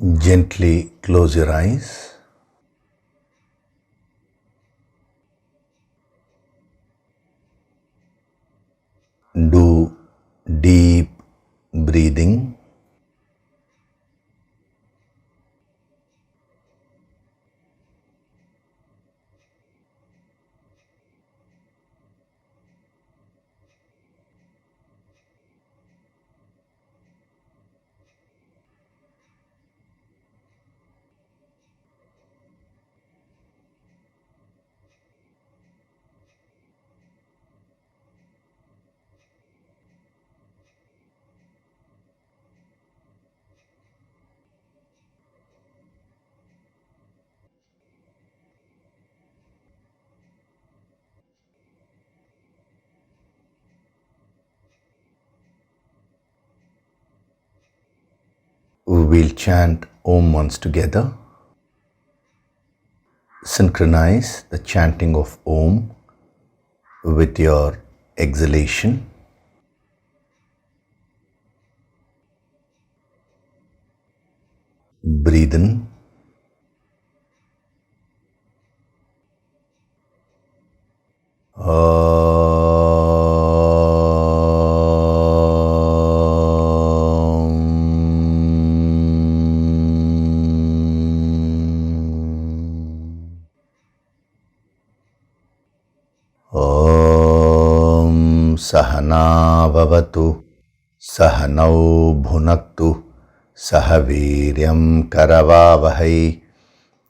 Gently close your eyes. Do deep breathing. We will chant Om once together. Synchronize the chanting of Om with your exhalation. Breathe in. Sahana vavatu, sahanau bhunaktu, sahaviryam karavavahai,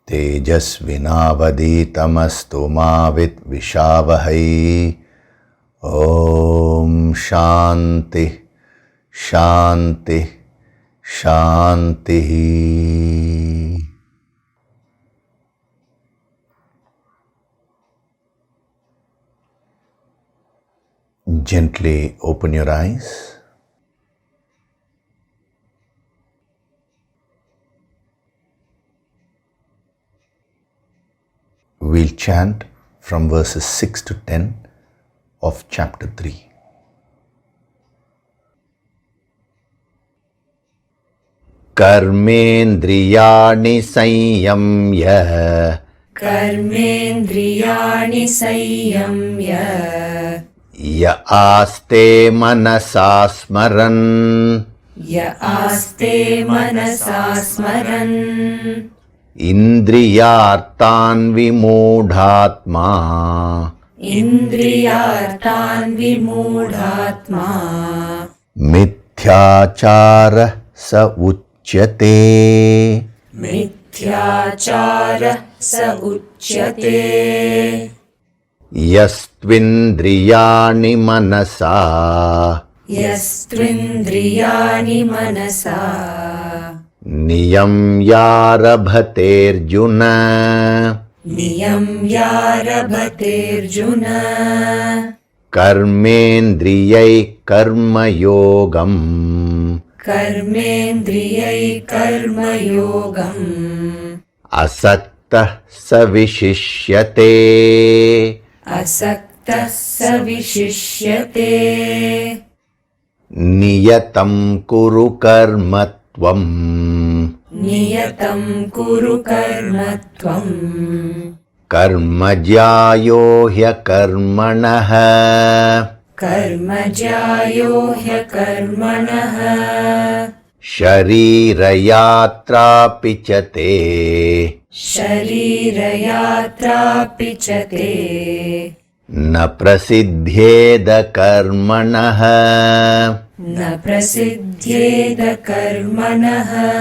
tejasvinavaditamastu ma vidvishavahai. Om Shanti, Shanti, Shanti. Gently open your eyes. We'll chant from verses 6 to 10 of chapter 3. Karmendriyani sanyamya, Karmendriyani sanyamya, ya aste manasa smaran, ya aste manasa smaran, indriyartan vimudhatma, indriyartan vimudhatma, mithyachara sa uchyate, mithyachara sa uchyate, yastvindriyani manasa, yastvindriyani manasa, niyamyarabhaterjuna, niyamyarabhaterjuna, karmendriyai karmayogam, Karmendriyai karmayogam, asakta savishishyate, asakta savishishyate, niyatam kuru karmatvam, niyatam kuru karmatvam, karmajyayo hyakarmanaha, karmajayo hyakarmanaha, sharirayatra pichate, sharirayatra pichate, na prasidhyeda karmanaha, na prasidhyeda karmanaha,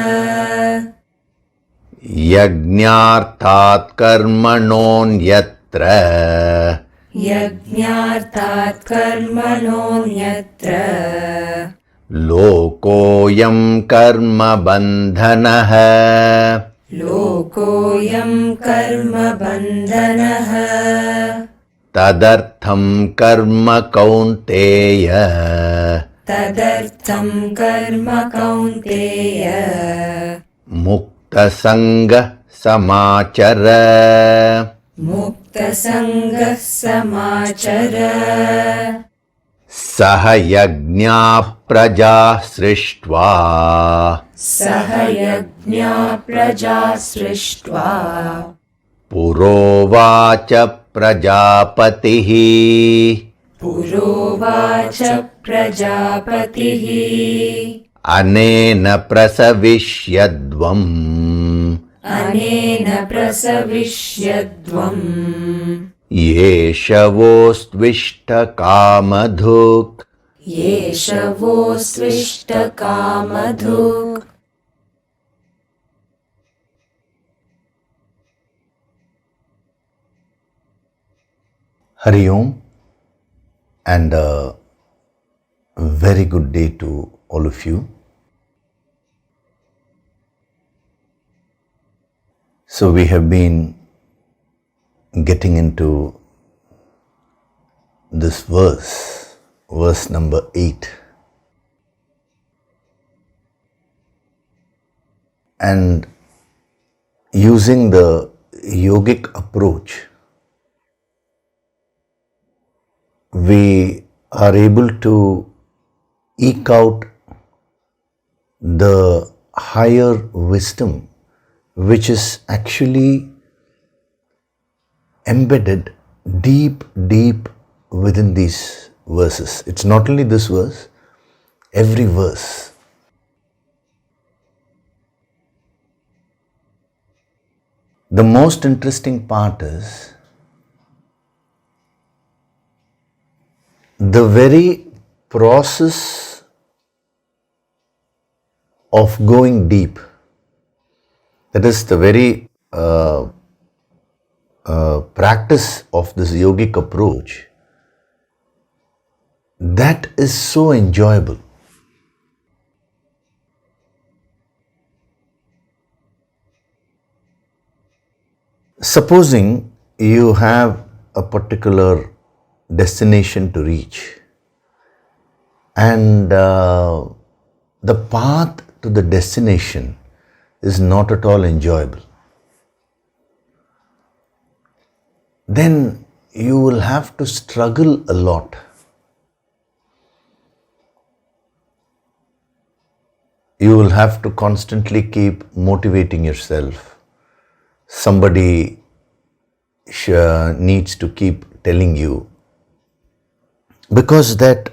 yajñarthat karmanonyatra, यज्ञार्थात् कर्मणोऽन्यत्र lokoyam karma bandhanaha, लोकोऽयं कर्मबन्धनः tadartham karma kaunteya, तदर्थं कर्म कौन्तेय mukta sangha samachara, मुक्तसङ्गः समाचर saha yajñah praja srishtva सह यज्ञा प्रजा सृष्ट्वा purovacha prajapatihi पुरोवाच प्रजापतिः anena prasavishyadvam अनेन प्रसविष्यद्वम् yeshavostvishta kamadhuk. येषवोऽस्विष्टकामधुक् Hari Om, and a very good day to all of you. So we have been getting into this verse number 8. And using the yogic approach, we are able to eke out the higher wisdom which is actually embedded deep within these verses. It's not only this verse, every verse. The most interesting part is the very process of going deep. That is the very practice of this yogic approach. That is so enjoyable. Supposing you have a particular destination to reach, and the path to the destination is not at all enjoyable, then you will have to struggle a lot. You will have to constantly keep motivating yourself. Somebody needs to keep telling you, because that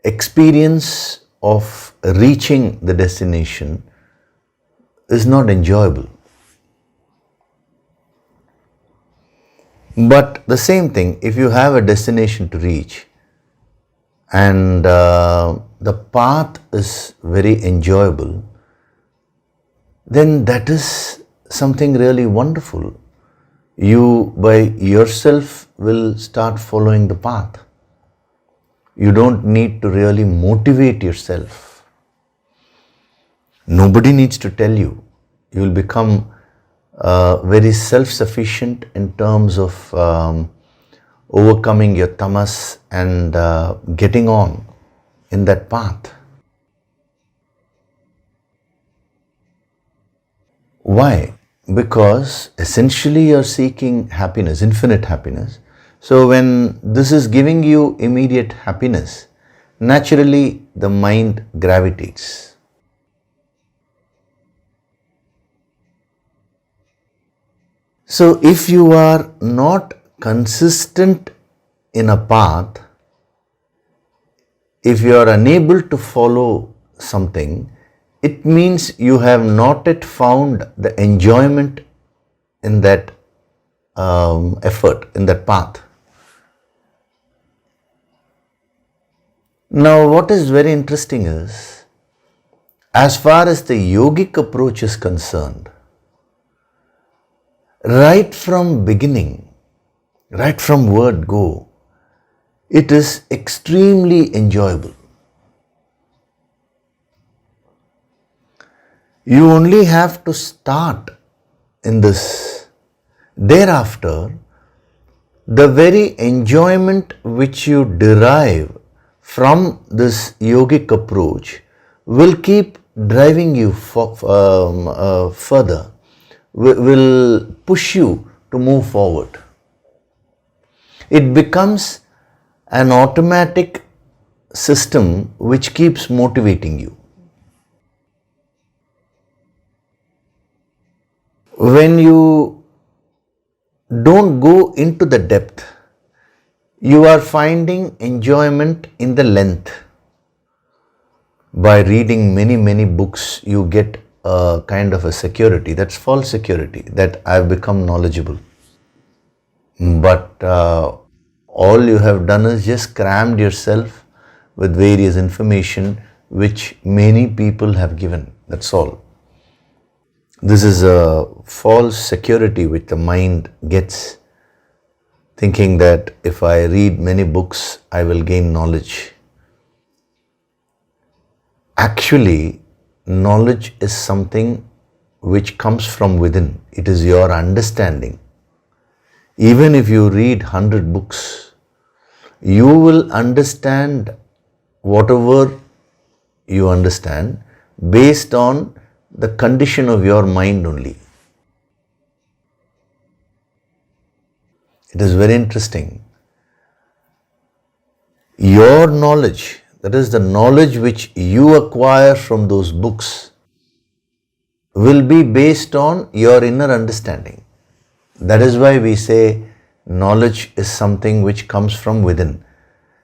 experience of reaching the destination is not enjoyable. But the same thing, if you have a destination to reach and the path is very enjoyable, then that is something really wonderful. You by yourself will start following the path. You don't need to really motivate yourself. Nobody needs to tell you. You will become very self-sufficient in terms of overcoming your tamas and getting on in that path. Why? Because essentially you are seeking happiness, infinite happiness. So when this is giving you immediate happiness, naturally the mind gravitates. So if you are not consistent in a path, if you are unable to follow something, it means you have not yet found the enjoyment in that effort, in that path. Now what is very interesting is, as far as the yogic approach is concerned, right from beginning, right from word go, it is extremely enjoyable. You only have to start in this. Thereafter, the very enjoyment which you derive from this yogic approach will keep driving you further, will push you to move forward. It becomes an automatic system which keeps motivating you. When you don't go into the depth, you are finding enjoyment in the length. By reading many books, you get a kind of a security. That's false security, that I've become knowledgeable. But all you have done is just crammed yourself with various information which many people have given. That's all. This is a false security which the mind gets, thinking that if I read many books, I will gain knowledge. Actually, knowledge is something which comes from within. It is your understanding. Even if you read 100 books, you will understand whatever you understand based on the condition of your mind only. It is very interesting. Your knowledge, that is the knowledge which you acquire from those books, will be based on your inner understanding. That is why we say knowledge is something which comes from within.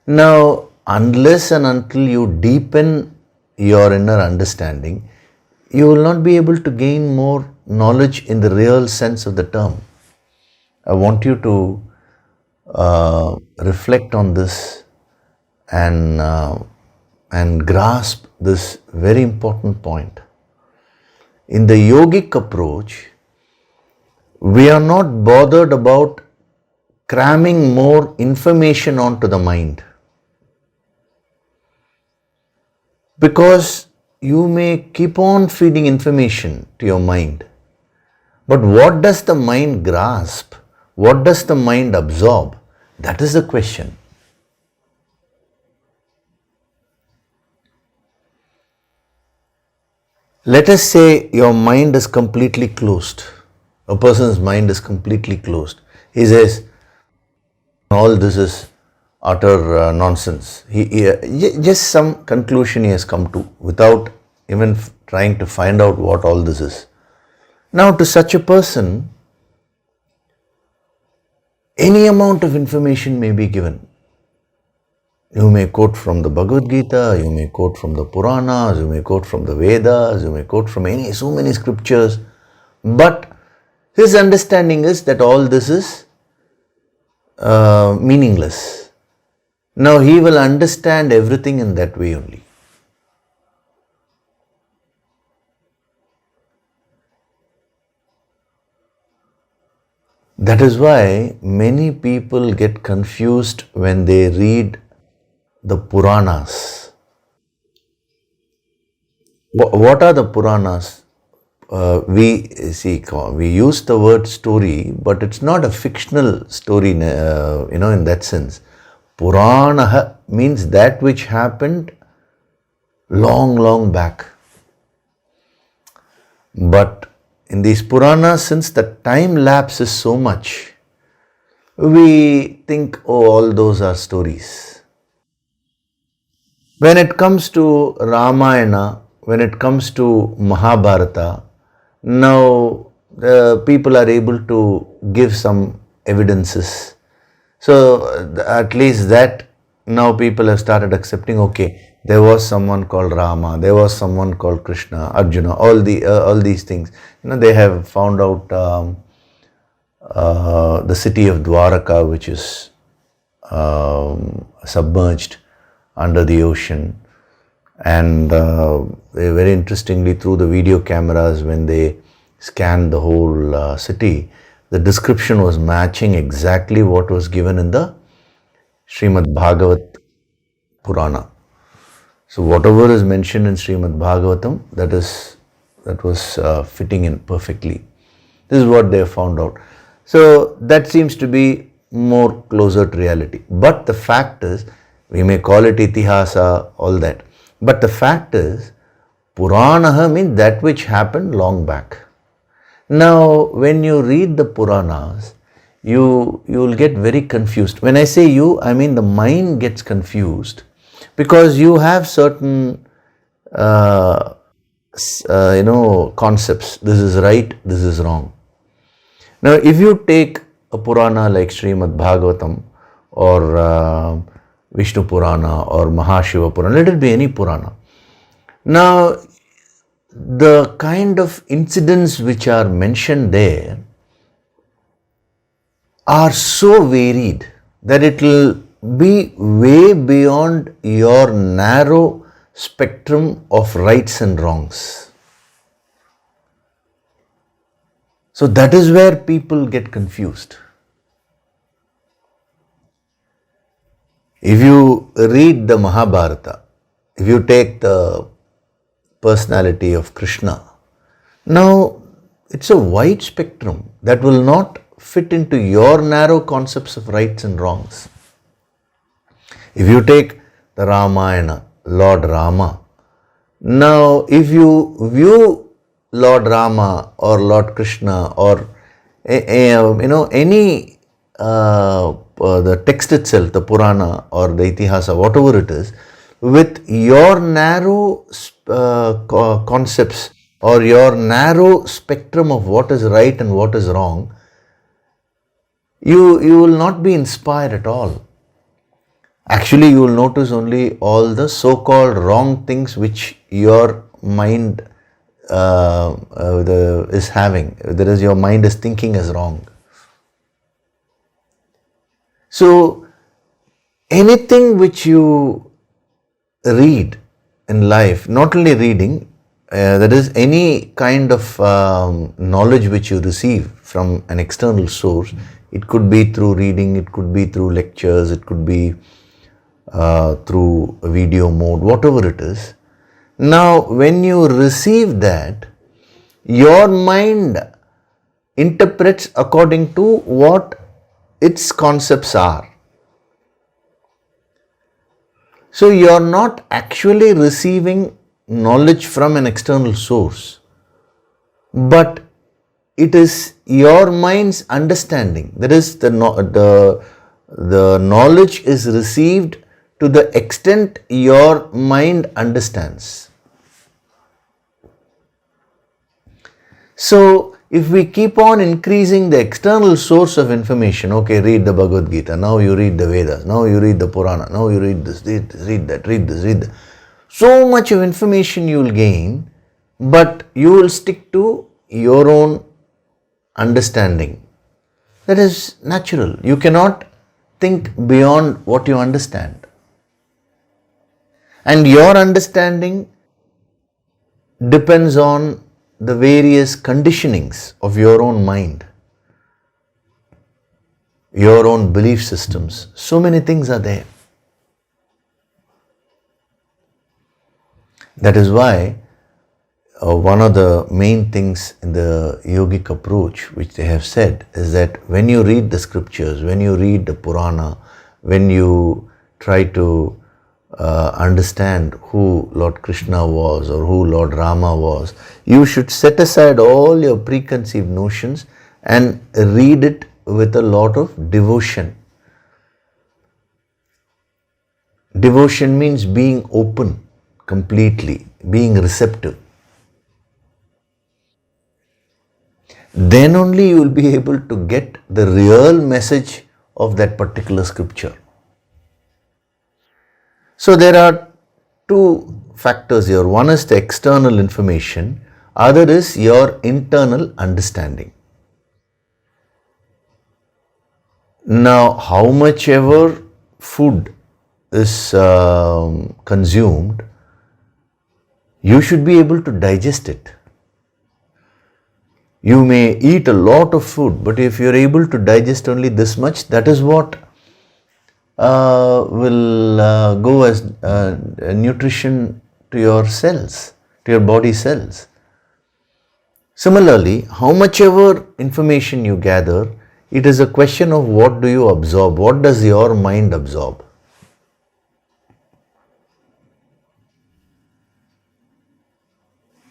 Now, unless and until you deepen your inner understanding, you will not be able to gain more knowledge in the real sense of the term. I want you to reflect on this and grasp this very important point. In the yogic approach, we are not bothered about cramming more information onto the mind, because you may keep on feeding information to your mind. But what does the mind grasp? What does the mind absorb? That is the question. Let us say your mind is completely closed. A person's mind is completely closed. He says, all this is utter nonsense. Just some conclusion he has come to without even trying to find out what all this is. Now, to such a person, any amount of information may be given. You may quote from the Bhagavad Gita, you may quote from the Puranas, you may quote from the Vedas, you may quote from so many scriptures. But his understanding is that all this is meaningless. Now he will understand everything in that way only. That is why many people get confused when they read the Puranas. What are the Puranas? We use the word story, but it's not a fictional story, in that sense. Purana means that which happened long back. But in these Puranas, since the time lapse is so much, we think, all those are stories. When it comes to Ramayana, when it comes to Mahabharata, now people are able to give some evidences. So at least that now people have started accepting, okay, there was someone called Rama, there was someone called Krishna, Arjuna, all these things. They have found out the city of Dwaraka, which is submerged under the ocean. And very interestingly, through the video cameras, when they scanned the whole city, the description was matching exactly what was given in the Srimad Bhagavat Purana. So whatever is mentioned in Srimad Bhagavatam, that was fitting in perfectly. This is what they have found out. So that seems to be more closer to reality. But the fact is, we may call it itihasa, all that. But the fact is, Purana means that which happened long back. Now, when you read the Puranas, you will get very confused. When I say you, I mean the mind gets confused because you have certain concepts. This is right, this is wrong. Now, if you take a Purana like Srimad Bhagavatam or Vishnu Purana or Mahashiva Purana, let it be any Purana. Now, the kind of incidents which are mentioned there are so varied that it will be way beyond your narrow spectrum of rights and wrongs. So that is where people get confused. If you read the Mahabharata, if you take the personality of Krishna, now it's a wide spectrum that will not fit into your narrow concepts of rights and wrongs. If you take the Ramayana, Lord Rama, now if you view Lord Rama or Lord Krishna or any the text itself, the Purana or the Itihasa, whatever it is, with your narrow concepts or your narrow spectrum of what is right and what is wrong, you will not be inspired at all. Actually, you will notice only all the so-called wrong things which your mind is having. That is, your mind is thinking as wrong. So, anything which you read in life, not only reading, that is any kind of knowledge which you receive from an external source, it could be through reading, it could be through lectures, it could be through video mode, whatever it is. Now, when you receive that, your mind interprets according to what its concepts are. So, you are not actually receiving knowledge from an external source, but it is your mind's understanding. That is, the knowledge is received to the extent your mind understands. So, if we keep on increasing the external source of information, okay, read the Bhagavad Gita, now you read the Vedas, now you read the Purana, now you read this, read that. So much of information you will gain, but you will stick to your own understanding. That is natural. You cannot think beyond what you understand. And your understanding depends on the various conditionings of your own mind, your own belief systems. So many things are there. That is why one of the main things in the yogic approach which they have said is that when you read the scriptures, when you read the Purana, when you try to understand who Lord Krishna was or who Lord Rama was, you should set aside all your preconceived notions and read it with a lot of devotion. Devotion means being open completely, being receptive. Then only you will be able to get the real message of that particular scripture. So there are two factors here. One is the external information, other is your internal understanding. Now, how much ever food is consumed, you should be able to digest it. You may eat a lot of food, but if you are able to digest only this much, that is what will go as nutrition to your cells, to your body cells. Similarly, how much ever information you gather, it is a question of what do you absorb, what does your mind absorb.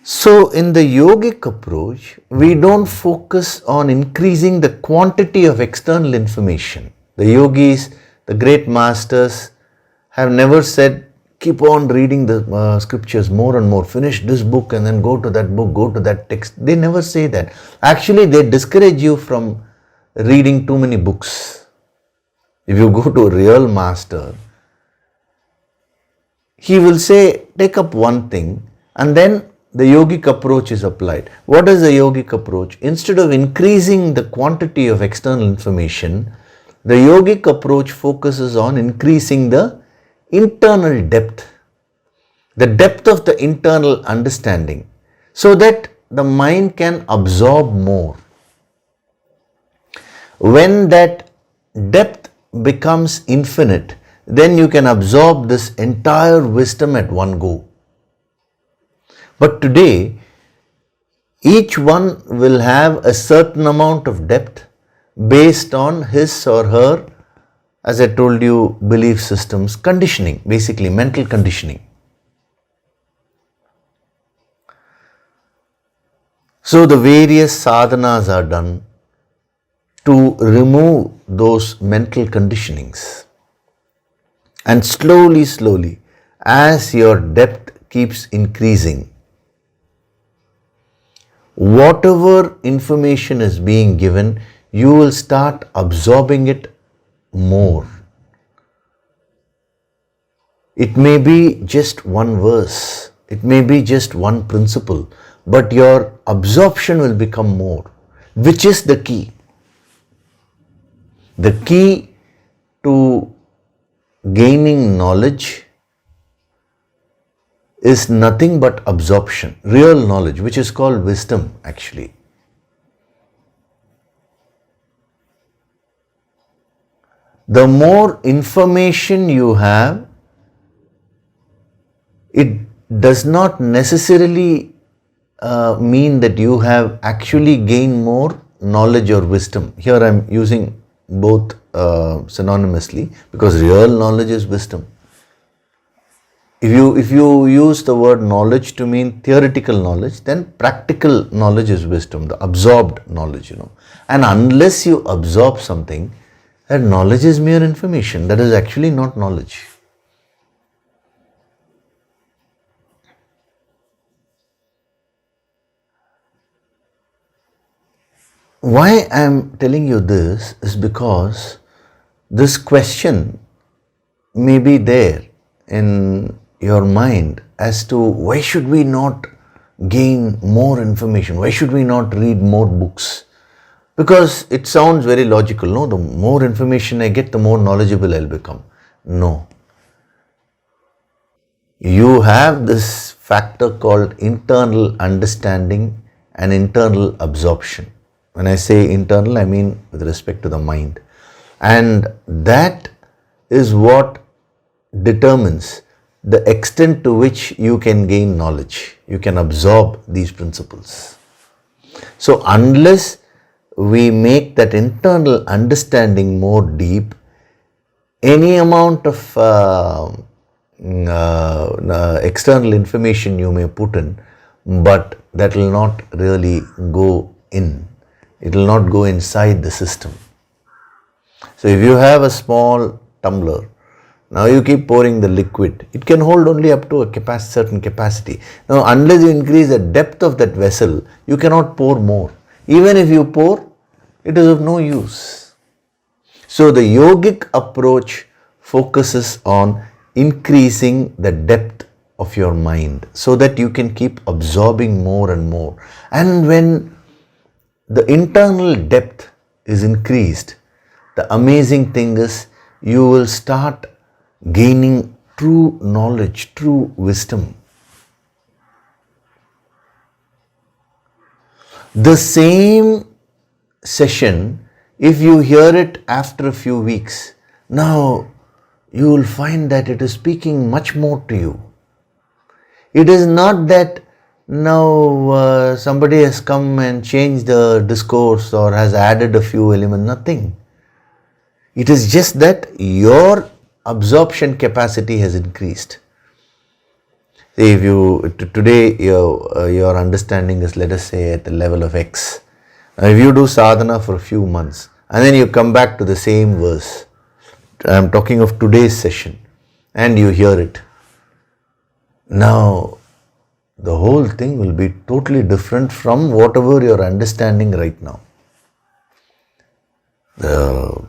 So, in the yogic approach, we don't focus on increasing the quantity of external information. The yogis, the great masters have never said, keep on reading the scriptures more and more, finish this book and then go to that book, go to that text. They never say that. Actually, they discourage you from reading too many books. If you go to a real master, he will say, take up one thing and then the yogic approach is applied. What is the yogic approach? Instead of increasing the quantity of external information, the yogic approach focuses on increasing the internal depth, the depth of the internal understanding, so that the mind can absorb more. When that depth becomes infinite, then you can absorb this entire wisdom at one go. But today, each one will have a certain amount of depth based on his or her, as I told you, belief systems, conditioning, basically mental conditioning. So the various sadhanas are done to remove those mental conditionings. And slowly, as your depth keeps increasing, whatever information is being given, you will start absorbing it more. It may be just one verse, it may be just one principle, but your absorption will become more, which is the key. The key to gaining knowledge is nothing but absorption, real knowledge, which is called wisdom actually. The more information you have, it does not necessarily mean that you have actually gained more knowledge or wisdom. Here I am using both synonymously, because real knowledge is wisdom. If you use the word knowledge to mean theoretical knowledge, then practical knowledge is wisdom, the absorbed knowledge, And unless you absorb something, that knowledge is mere information. That is actually not knowledge. Why I am telling you this is because this question may be there in your mind as to why should we not gain more information? Why should we not read more books? Because it sounds very logical, no? The more information I get, the more knowledgeable I'll become. No. You have this factor called internal understanding and internal absorption. When I say internal, I mean with respect to the mind. And that is what determines the extent to which you can gain knowledge. You can absorb these principles. So unless we make that internal understanding more deep, any amount of external information you may put in, but that will not really go in. It will not go inside the system. So if you have a small tumbler, now you keep pouring the liquid, it can hold only up to a certain capacity. Now unless you increase the depth of that vessel, you cannot pour more. Even if you pour, it is of no use. So the yogic approach focuses on increasing the depth of your mind so that you can keep absorbing more and more. And when the internal depth is increased, the amazing thing is you will start gaining true knowledge, true wisdom. The same session, if you hear it after a few weeks, now you will find that it is speaking much more to you. It is not that now somebody has come and changed the discourse or has added a few elements, nothing. It is just that your absorption capacity has increased. See, if you today your understanding is, let us say, at the level of X. Now, if you do sadhana for a few months and then you come back to the same verse, I am talking of today's session, and you hear it, Now, the whole thing will be totally different from whatever you're understanding right now. The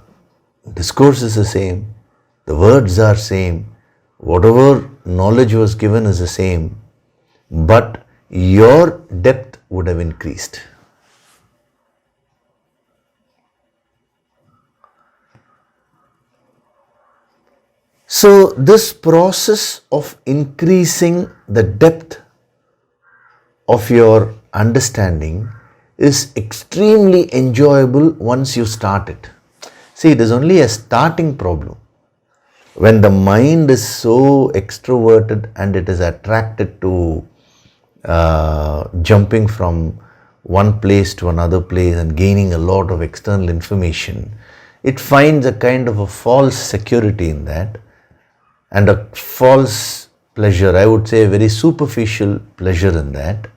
discourse is the same, the words are same, whatever knowledge was given is the same, but your depth would have increased. So this process of increasing the depth of your understanding is extremely enjoyable once you start it. See, it is only a starting problem. When the mind is so extroverted and it is attracted to jumping from one place to another place and gaining a lot of external information, it finds a kind of a false security in that and a false pleasure, I would say a very superficial pleasure in that.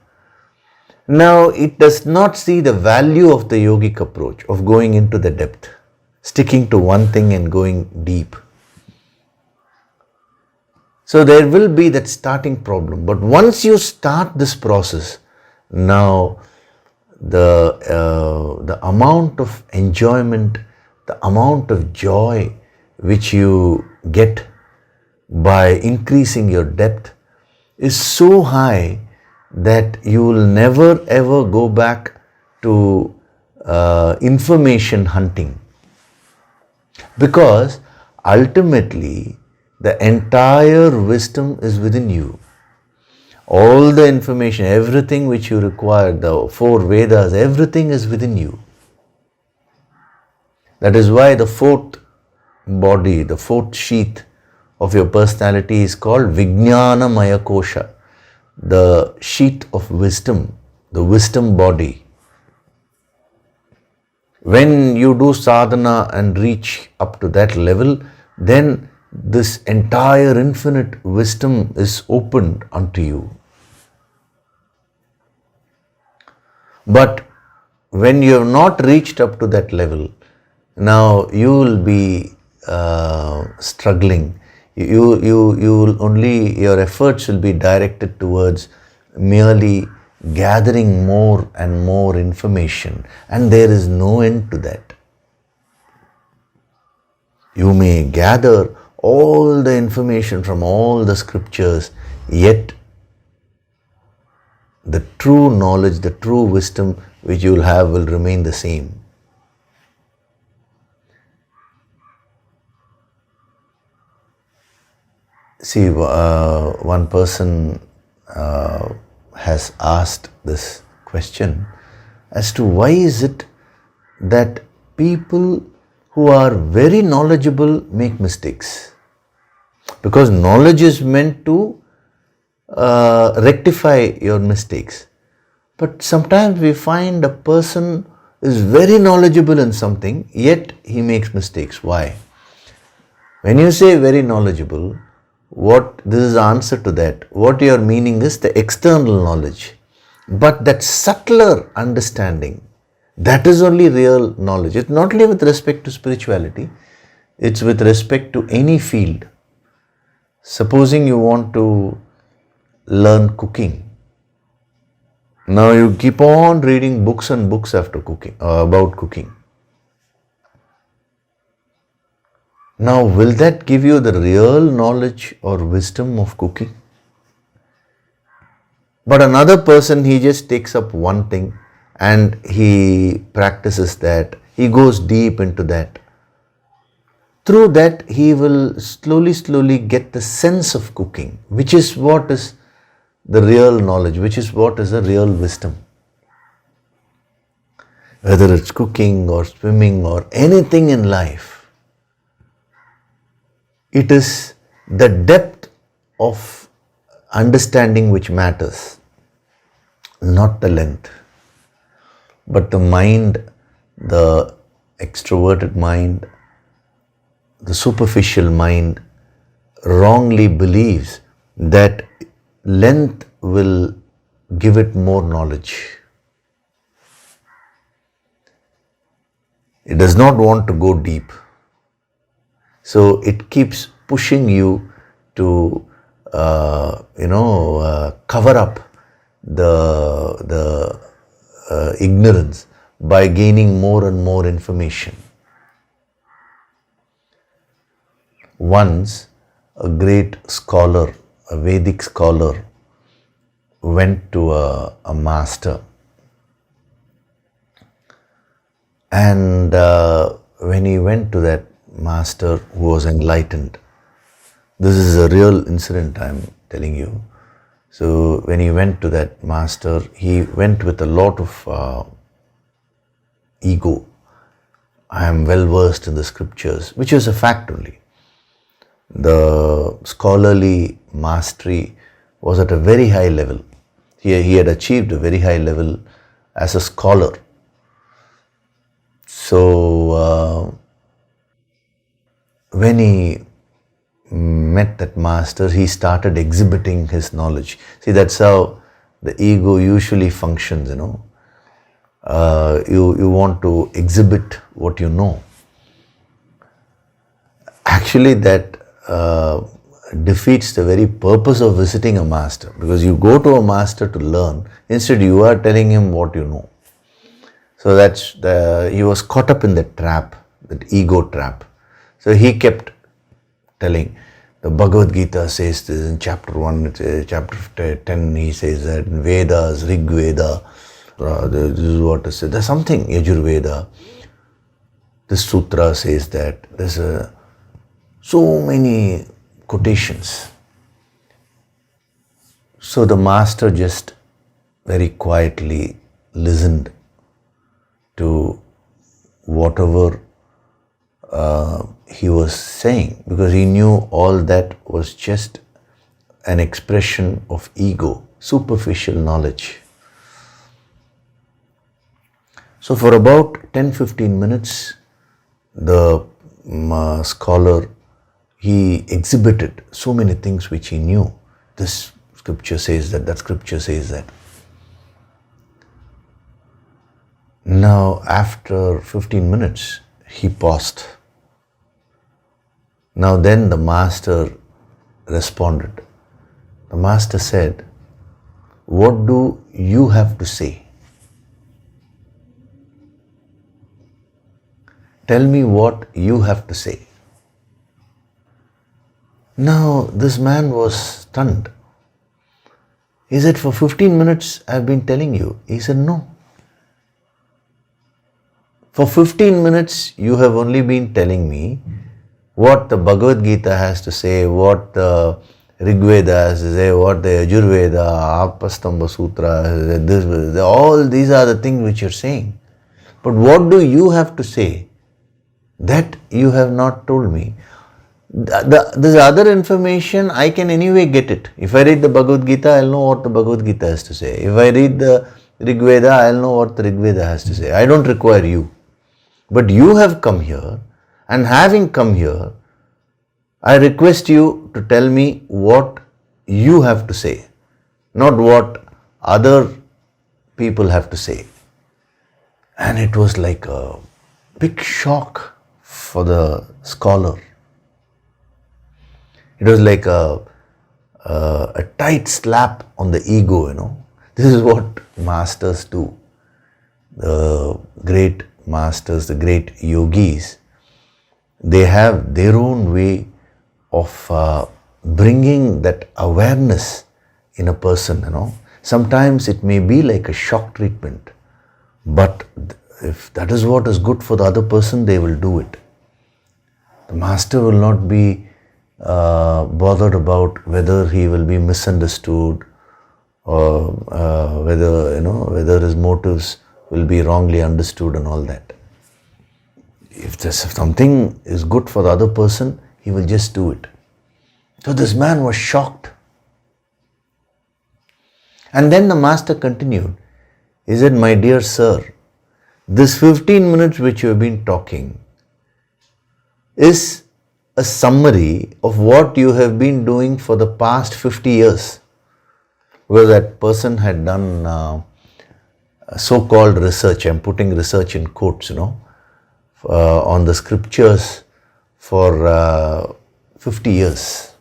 Now, it does not see the value of the yogic approach of going into the depth, sticking to one thing and going deep. So there will be that starting problem. But once you start this process, now the amount of enjoyment, the amount of joy which you get by increasing your depth is so high that you will never ever go back to information hunting. Because ultimately the entire wisdom is within you. All the information, everything which you require, the 4 Vedas, everything is within you. That is why the 4th body, the 4th sheath of your personality is called Vijnana Maya Kosha, the sheath of wisdom, the wisdom body. When you do sadhana and reach up to that level, then this entire infinite wisdom is opened unto you. But when you have not reached up to that level, now you will be struggling. You will only, your efforts will be directed towards merely gathering more and more information, and there is no end to that. You may gather all the information from all the scriptures, yet the true knowledge, the true wisdom which you will have will remain the same. See, one person has asked this question as to why is it that people who are very knowledgeable make mistakes? Because knowledge is meant to rectify your mistakes. But sometimes we find a person is very knowledgeable in something, yet he makes mistakes. Why? When you say very knowledgeable, this is the answer to that. What you are meaning is the external knowledge. But that subtler understanding, that is only real knowledge. It's not only with respect to spirituality, it's with respect to any field. Supposing you want to learn cooking. Now you keep on reading books and books after cooking, about cooking. Now, will that give you the real knowledge or wisdom of cooking? But another person, he just takes up one thing and he practices that. He goes deep into that. Through that, he will slowly get the sense of cooking, which is what is the real knowledge, which is what is the real wisdom. Whether it's cooking or swimming or anything in life, it is the depth of understanding which matters, not the length. But the mind, the extroverted mind, the superficial mind wrongly believes that length will give it more knowledge. It does not want to go deep. So it keeps pushing you to cover up the ignorance by gaining more and more information. Once a great scholar, a Vedic scholar, went to a master, and when he went to that master who was enlightened, this is a real incident I am telling you. So when he went to that master, he went with a lot of ego. I am well versed in the scriptures, which is a fact only. The scholarly mastery was at a very high level. He had achieved a very high level as a scholar. So when he met that master, he started exhibiting his knowledge. See, that's how the ego usually functions, you want to exhibit what you know. Actually, that defeats the very purpose of visiting a master, because you go to a master to learn, instead you are telling him what you know. So he was caught up in that trap, that ego trap. So he kept telling, the Bhagavad Gita says this in chapter 1, chapter 10, he says that in Vedas, Rig Veda, this is what is said. There's something, Yajurveda, this sutra says that. There's so many quotations. So the master just very quietly listened to whatever he was saying, because he knew all that was just an expression of ego, superficial knowledge. So for about 10-15 minutes, the scholar, he exhibited so many things which he knew. This scripture says that, that scripture says that. Now, after 15 minutes, he paused. Now then the master responded. The master said, "What do you have to say? Tell me what you have to say." Now this man was stunned. He said, "For 15 minutes I've been telling you." He said, "No. For 15 minutes you have only been telling me what the Bhagavad Gita has to say, what the Rig Veda has to say, what the Yajurveda, Apastamba Sutra, all these are the things which you're saying. But what do you have to say? That you have not told me. This other information, I can anyway get it. If I read the Bhagavad Gita, I'll know what the Bhagavad Gita has to say. If I read the Rig Veda, I'll know what the Rig Veda has to say. I don't require you. But you have come here, and having come here, I request you to tell me what you have to say, not what other people have to say." And it was like a big shock for the scholar. It was like a tight slap on the ego, This is what masters do. The great masters, the great yogis, they have their own way of bringing that awareness in a person, Sometimes it may be like a shock treatment, but if that is what is good for the other person, they will do it. The master will not be bothered about whether he will be misunderstood or whether his motives will be wrongly understood and all that. If something is good for the other person, he will just do it. So this man was shocked. And then the master continued. He said, "My dear sir, this 15 minutes which you have been talking is a summary of what you have been doing for the past 50 years. Because that person had done so-called research, I'm putting research in quotes, on the scriptures for 50 years.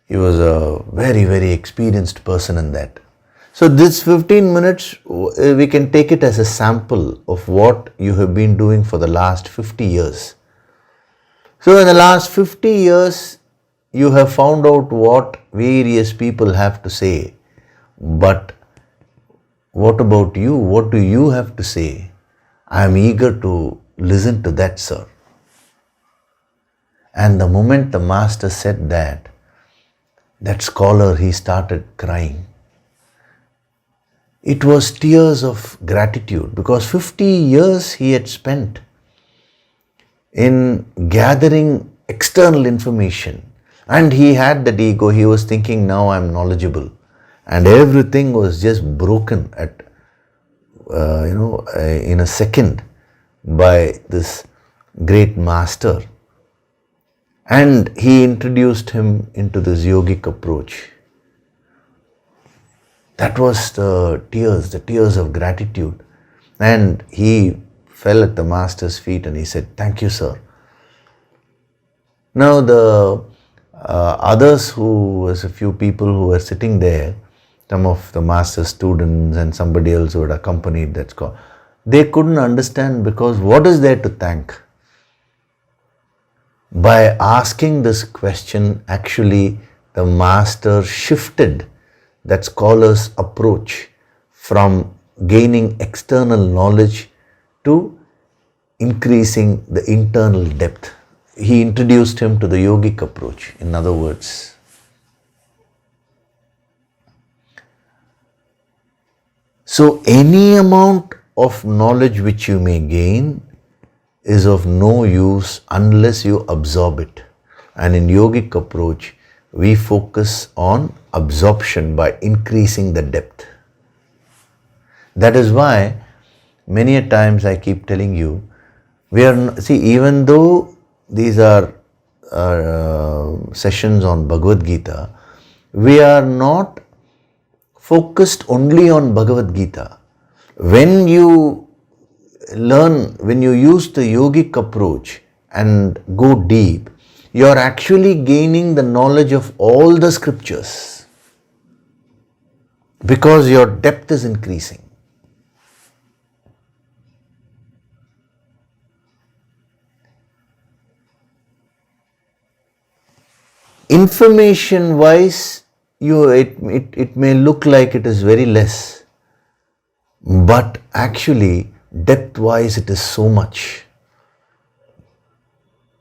He was a very, very experienced person in that. So this 15 minutes, we can take it as a sample of what you have been doing for the last 50 years. So in the last 50 years, you have found out what various people have to say. But what about you? What do you have to say? I am eager to listen to that, sir. And the moment the master said that scholar, he started crying. It was tears of gratitude because 50 years he had spent in gathering external information, and he had that ego. He was thinking, now I am knowledgeable, and everything was just broken at in a second by this great master. And he introduced him into this yogic approach. That was the tears of gratitude. And he fell at the master's feet and he said, thank you, sir. Now the others, who was a few people who were sitting there, some of the master's students and somebody else who had accompanied that scholar, they couldn't understand, because what is there to thank? By asking this question, actually the master shifted that scholar's approach from gaining external knowledge to increasing the internal depth. He introduced him to the yogic approach, in other words. So any amount of knowledge which you may gain is of no use unless you absorb it. And in yogic approach, we focus on absorption by increasing the depth. That is why many a times I keep telling you, even though these are sessions on Bhagavad Gita, we are not focused only on Bhagavad Gita. When you use the yogic approach and go deep, you are actually gaining the knowledge of all the scriptures, because your depth is increasing. Information wise, it may look like it is very less, but actually depth wise it is so much.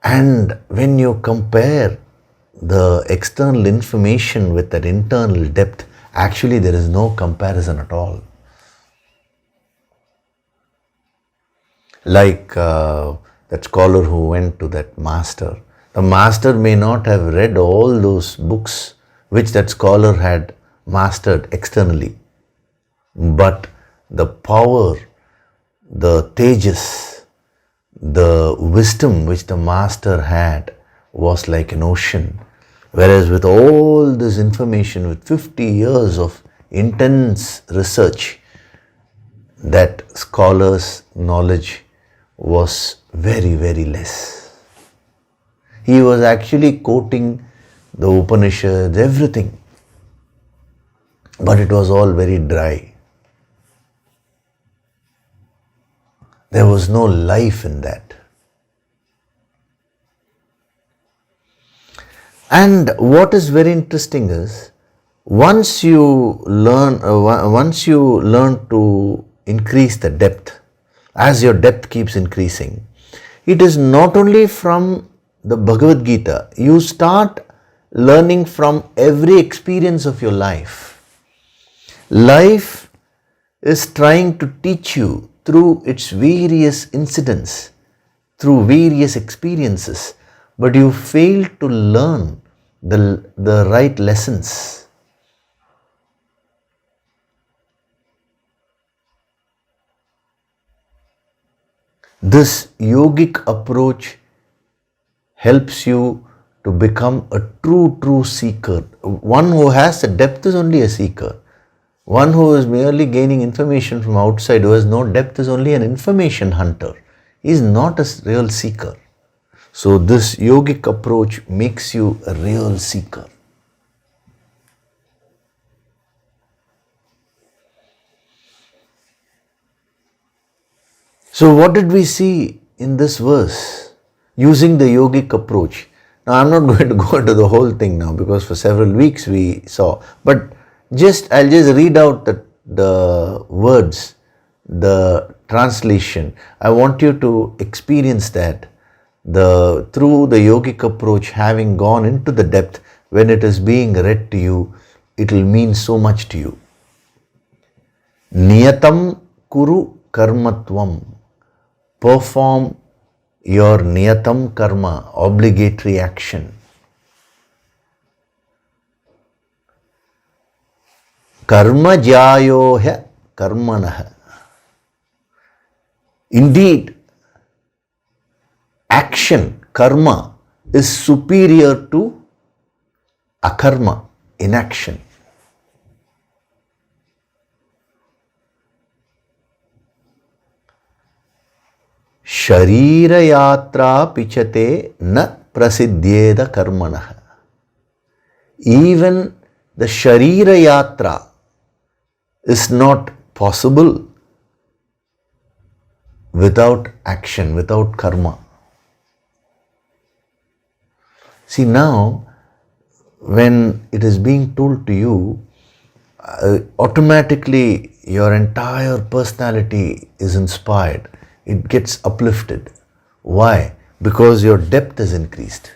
And when you compare the external information with that internal depth, actually there is no comparison at all. Like that scholar who went to that master, the master may not have read all those books which that scholar had mastered externally, but the power, the tejas, the wisdom which the master had was like an ocean. Whereas with all this information, with 50 years of intense research, that scholar's knowledge was very, very less. He was actually quoting the Upanishads, everything, but it was all very dry. There was no life in that. And what is very interesting is, once you learn to increase the depth, as your depth keeps increasing, it is not only from the Bhagavad Gita, you start learning from every experience of your life. Life is trying to teach you through its various incidents, through various experiences, but you fail to learn the right lessons. This yogic approach helps you to become a true seeker. One who has a depth is only a seeker. One who is merely gaining information from outside, who has no depth, is only an information hunter. He is not a real seeker. So this yogic approach makes you a real seeker. So what did we see in this verse? Using the yogic approach. Now I'm not going to go into the whole thing now because for several weeks we saw. But I'll just read out the words, the translation. I want you to experience that. Through the yogic approach, having gone into the depth, when it is being read to you, it will mean so much to you. Niyatam kuru karmatvam. Perform your niyatam karma, obligatory action. Karma jayoha karmanah. Indeed, action, karma, is superior to akarma, inaction. Sharira yatra pichate na prasiddhyeda karmanah. Even the Sharira yatra is not possible without action, without karma. See, now when it is being told to you, automatically your entire personality is inspired. It gets uplifted. Why? Because your depth is increased.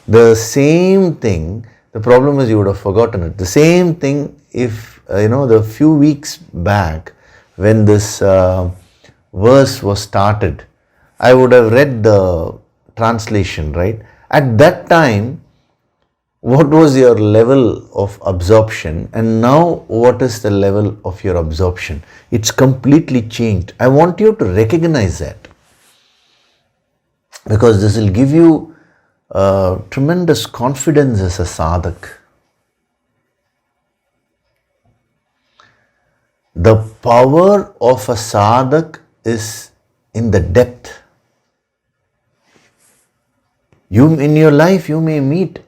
The same thing, the problem is you would have forgotten it. The same thing if, the few weeks back when this verse was started, I would have read the translation, right? At that time, what was your level of absorption, and now what is the level of your absorption? It's completely changed. I want you to recognize that, because this will give you tremendous confidence as a sadhak. The power of a sadhak is in the depth. In your life, you may meet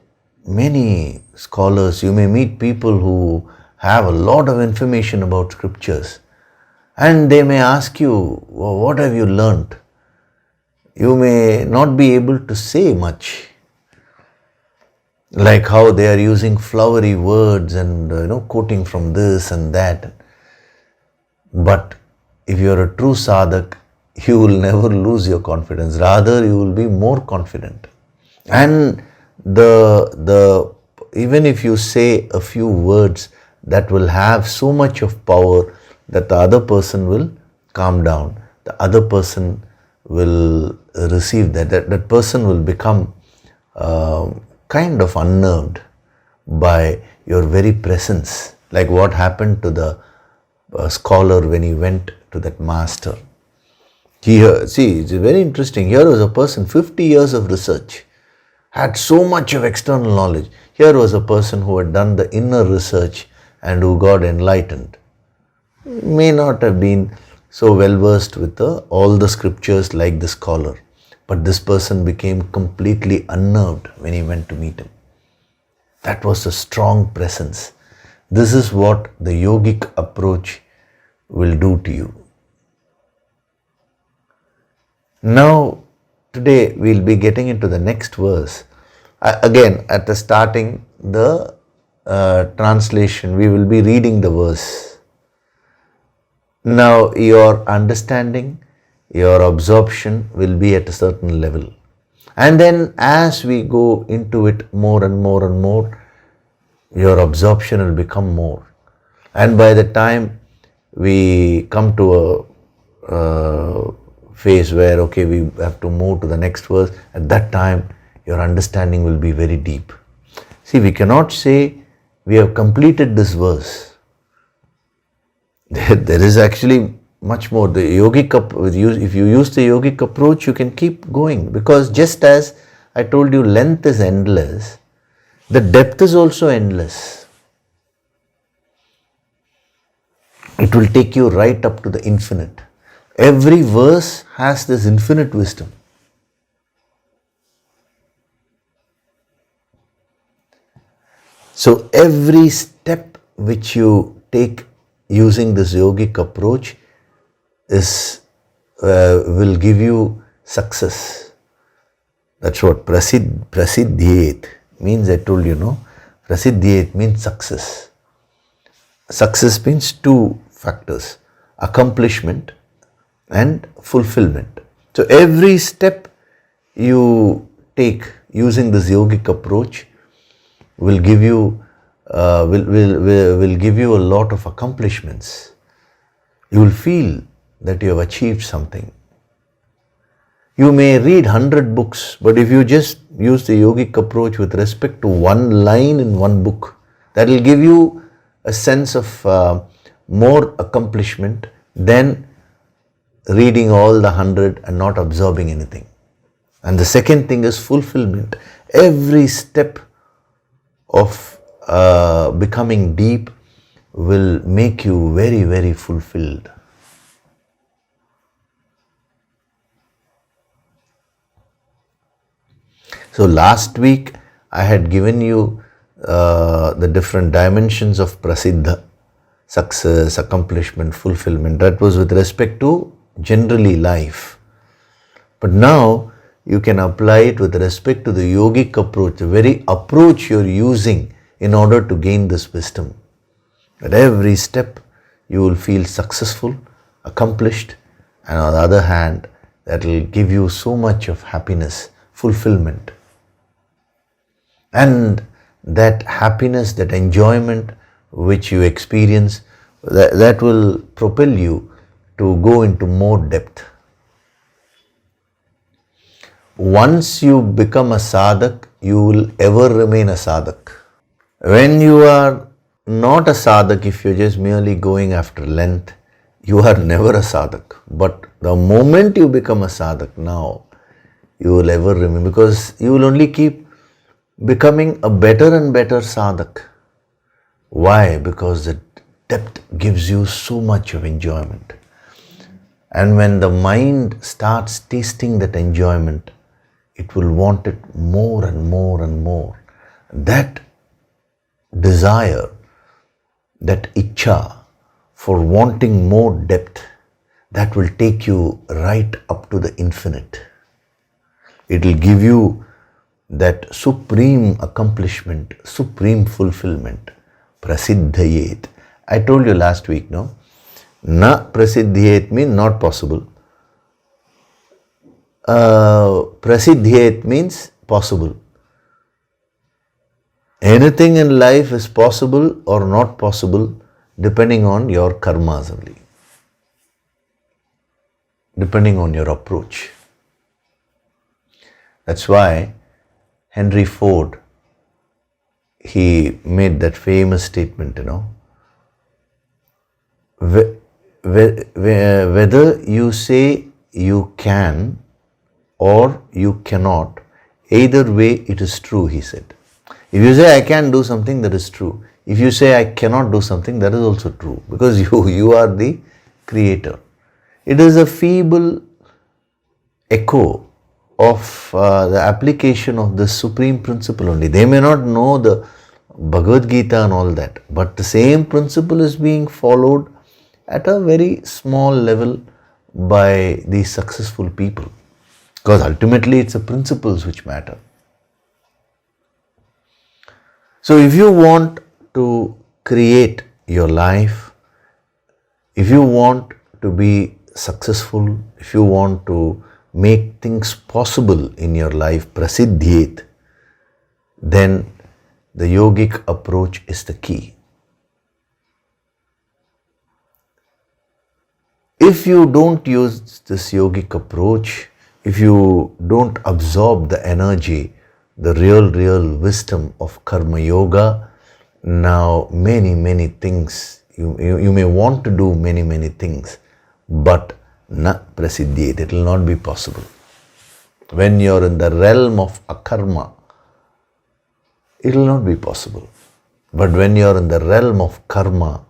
many scholars, you may meet people who have a lot of information about scriptures, and they may ask you, well, what have you learnt? You may not be able to say much, like how they are using flowery words and quoting from this and that. But if you are a true sadhak, you will never lose your confidence. Rather, you will be more confident. And even if you say a few words, that will have so much of power that the other person will calm down. The other person will receive that. That person will become kind of unnerved by your very presence, like what happened to the scholar when he went to that master. See, it's very interesting. Here was a person, 50 years of research, had so much of external knowledge. Here was a person who had done the inner research and who got enlightened. May not have been so well versed with all the scriptures like the scholar, but this person became completely unnerved when he went to meet him. That was a strong presence. This is what the yogic approach will do to you. Now, today we'll be getting into the next verse. Again, at the starting, the translation, we will be reading the verse. Now, your understanding, your absorption will be at a certain level. And then as we go into it more and more and more, your absorption will become more. And by the time we come to a phase where, okay, we have to move to the next verse, at that time, your understanding will be very deep. See, we cannot say we have completed this verse. There is actually much more. The yogic, if you use the yogic approach, you can keep going, because just as I told you, length is endless, the depth is also endless. It will take you right up to the infinite. Every verse has this infinite wisdom. So every step which you take using this yogic approach is will give you success. That's what prasidhyet means. I told you, no? Prasidhyet means success. Success means two factors: accomplishment and fulfillment. So every step you take using this yogic approach will give you will give you a lot of accomplishments. You will feel that you have achieved something. You may read 100 books, but if you just use the yogic approach with respect to one line in one book, that will give you a sense of more accomplishment than reading all the 100 and not absorbing anything. And the second thing is fulfillment. Every step of becoming deep will make you very, very fulfilled. So last week I had given you the different dimensions of prasiddha: success, accomplishment, fulfillment. That was with respect to generally life. But now you can apply it with respect to the yogic approach, the very approach you're using in order to gain this wisdom. At every step you will feel successful, accomplished, and on the other hand, that will give you so much of happiness, fulfillment. And that happiness, that enjoyment which you experience, that will propel you to go into more depth. Once you become a sadhak, you will ever remain a sadhak. When you are not a sadhak, if you're just merely going after length, you are never a sadhak. But the moment you become a sadhak now, you will ever remain, because you will only keep becoming a better and better sadhak. Why? Because the depth gives you so much of enjoyment. And when the mind starts tasting that enjoyment, it will want it more and more and more. That desire, that ichcha for wanting more depth, that will take you right up to the infinite. It will give you that supreme accomplishment, supreme fulfillment. Prasiddhyet. I told you last week, no? Na prasiddhyet means not possible. Prasiddhyet means possible. Anything in life is possible or not possible depending on your karmas only, depending on your approach. That's why Henry Ford, he made that famous statement, whether you say you can or you cannot, either way it is true, he said. If you say I can do something, that is true. If you say I cannot do something, that is also true, because you are the creator. It is a feeble echo of the application of the supreme principle only. They may not know the Bhagavad Gita and all that, but the same principle is being followed at a very small level by these successful people, because ultimately it's the principles which matter. So if you want to create your life, if you want to be successful, if you want to make things possible in your life, prasiddhyet, then the yogic approach is the key. If you don't use this yogic approach, if you don't absorb the energy, the real wisdom of karma yoga, now many things, you may want to do many things, but na prasiddhyet, it will not be possible. When you are in the realm of akarma, it will not be possible. But when you are in the realm of karma,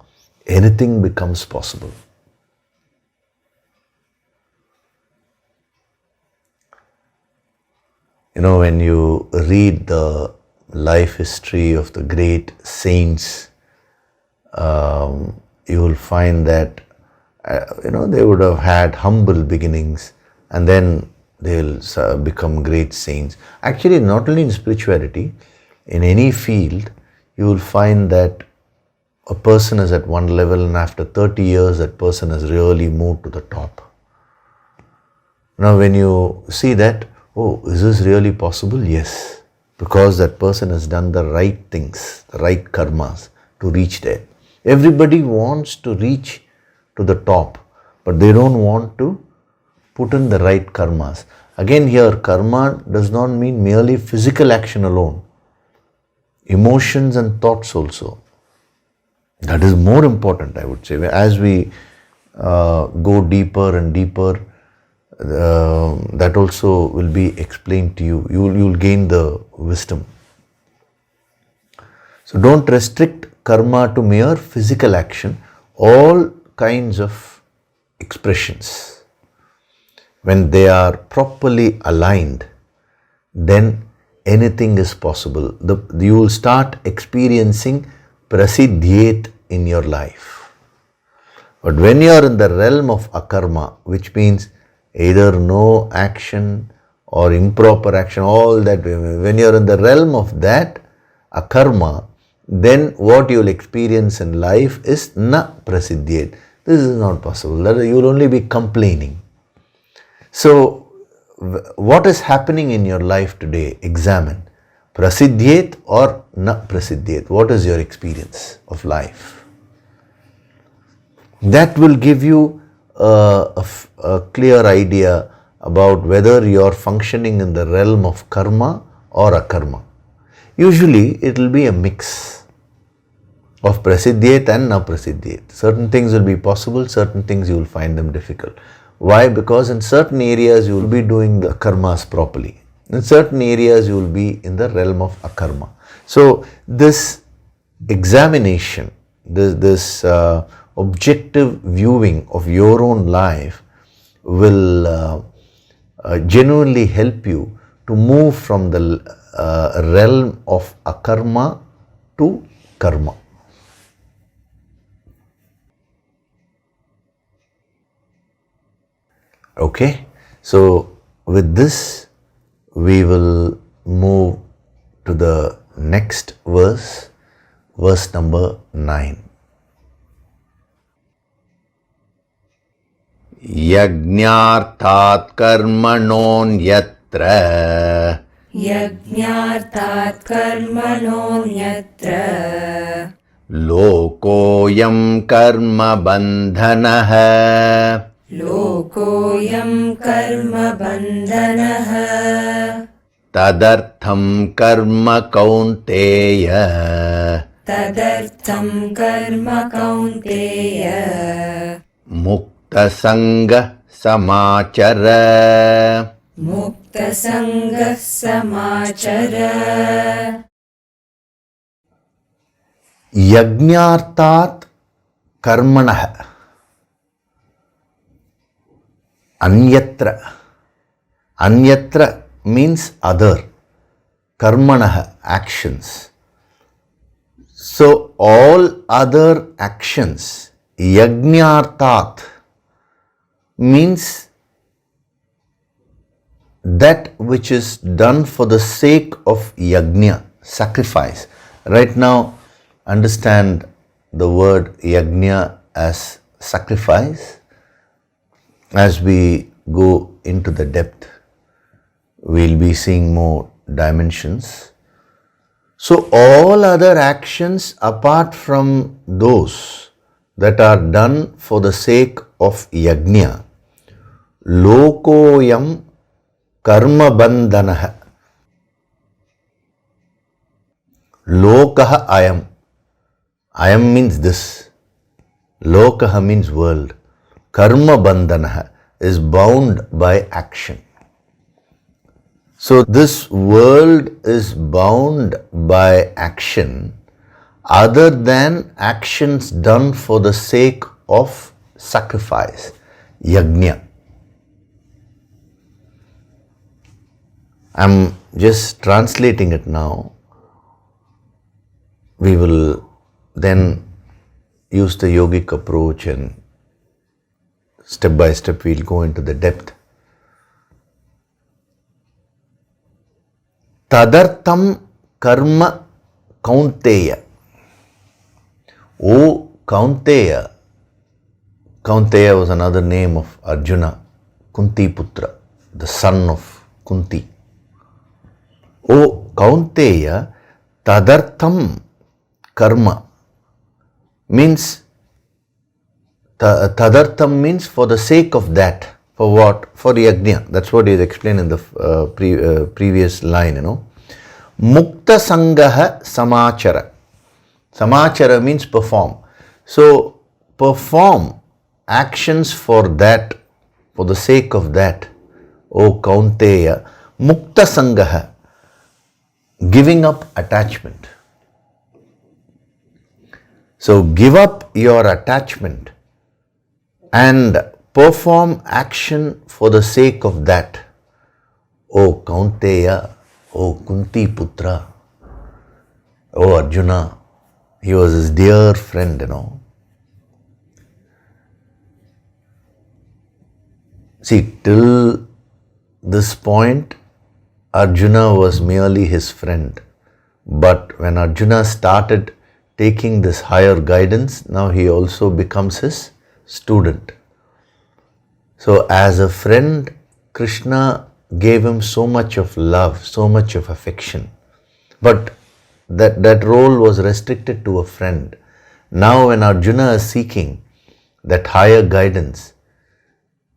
anything becomes possible. When you read the life history of the great saints, you will find that they would have had humble beginnings and then they'll become great saints. Actually, not only in spirituality, in any field, you will find that a person is at one level and after 30 years that person has really moved to the top. Now when you see that, oh, is this really possible? Yes, because that person has done the right things, the right karmas to reach there. Everybody wants to reach to the top, but they don't want to put in the right karmas. Again here, karma does not mean merely physical action alone. Emotions and thoughts also. That is more important, I would say. As we go deeper and deeper, that also will be explained to you. You will gain the wisdom. So don't restrict karma to mere physical action. All kinds of expressions, when they are properly aligned, then anything is possible. You will start experiencing prasiddhyet in your life. But when you are in the realm of akarma, which means either no action or improper action, all that, when you are in the realm of that akarma, then what you will experience in life is na prasiddhyet. This is not possible. You will only be complaining. So, what is happening in your life today? Examine. Prasiddhyet or na prasiddhyet? What is your experience of life? That will give you a clear idea about whether you are functioning in the realm of karma or akarma. Usually, it will be a mix of prasiddhyet and na prasiddhyet. Certain things will be possible, certain things you will find them difficult. Why? Because in certain areas you will be doing the karmas properly. In certain areas you will be in the realm of akarma. So this examination, this objective viewing of your own life will genuinely help you to move from the realm of akarma to karma. Okay, so with this we will move to the next verse, verse number 9. Yajñārtāt karmanonyatra Yajñārtāt karmanonyatra Lokoyam karma bandhanaha Lokoyam karma bandhanaha Tadartham karma kaunteya Tadartham karma kaunteya Mukta sangha samachara Mukta sangha samachara Yajñārtāt karmanah Anyatra. Anyatra means other. Karmanah, actions. So all other actions, yajñārtāt means that which is done for the sake of yajna, sacrifice. Right now, understand the word yajna as sacrifice. As we go into the depth, we'll be seeing more dimensions. So all other actions apart from those that are done for the sake of yajna, lokoyam karma bandhanaha. Lokaha ayam. Ayam means this. Lokaha means world. Karma bandhanaha is bound by action. So this world is bound by action other than actions done for the sake of sacrifice, yajna. I'm just translating it now. We will then use the yogic approach and step by step we'll go into the depth. Tadartham karma kaunteya. O Kaunteya. Kaunteya was another name of Arjuna, Kunti Putra, the son of Kunti. O Kaunteya, tadartham karma means, tadartham means for the sake of that. For what? For yajna. That's what is explained in the previous line, Mukta sangaha samachara. Samachara means perform. So, perform actions for that, for the sake of that. O Kaunteya, Mukta sangaha, giving up attachment. So, give up your attachment and perform action for the sake of that. O Kaunteya, O Kunti Putra, O Arjuna. He was his dear friend, See, till this point, Arjuna was merely his friend. But when Arjuna started taking this higher guidance, now he also becomes his student. So as a friend, Krishna gave him so much of love, so much of affection. But that role was restricted to a friend. Now when Arjuna is seeking that higher guidance,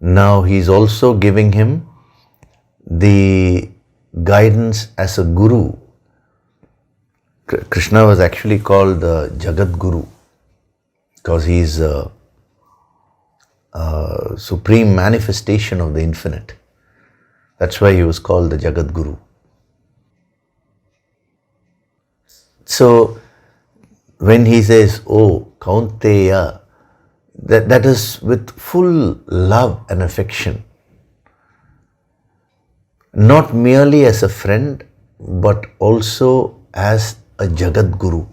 now he is also giving him the guidance as a guru. Krishna was actually called the Jagat Guru because he is a supreme manifestation of the infinite. That's why he was called the Jagat Guru. So, when he says, O Kaunteya, that is with full love and affection. Not merely as a friend, but also as a Jagat Guru.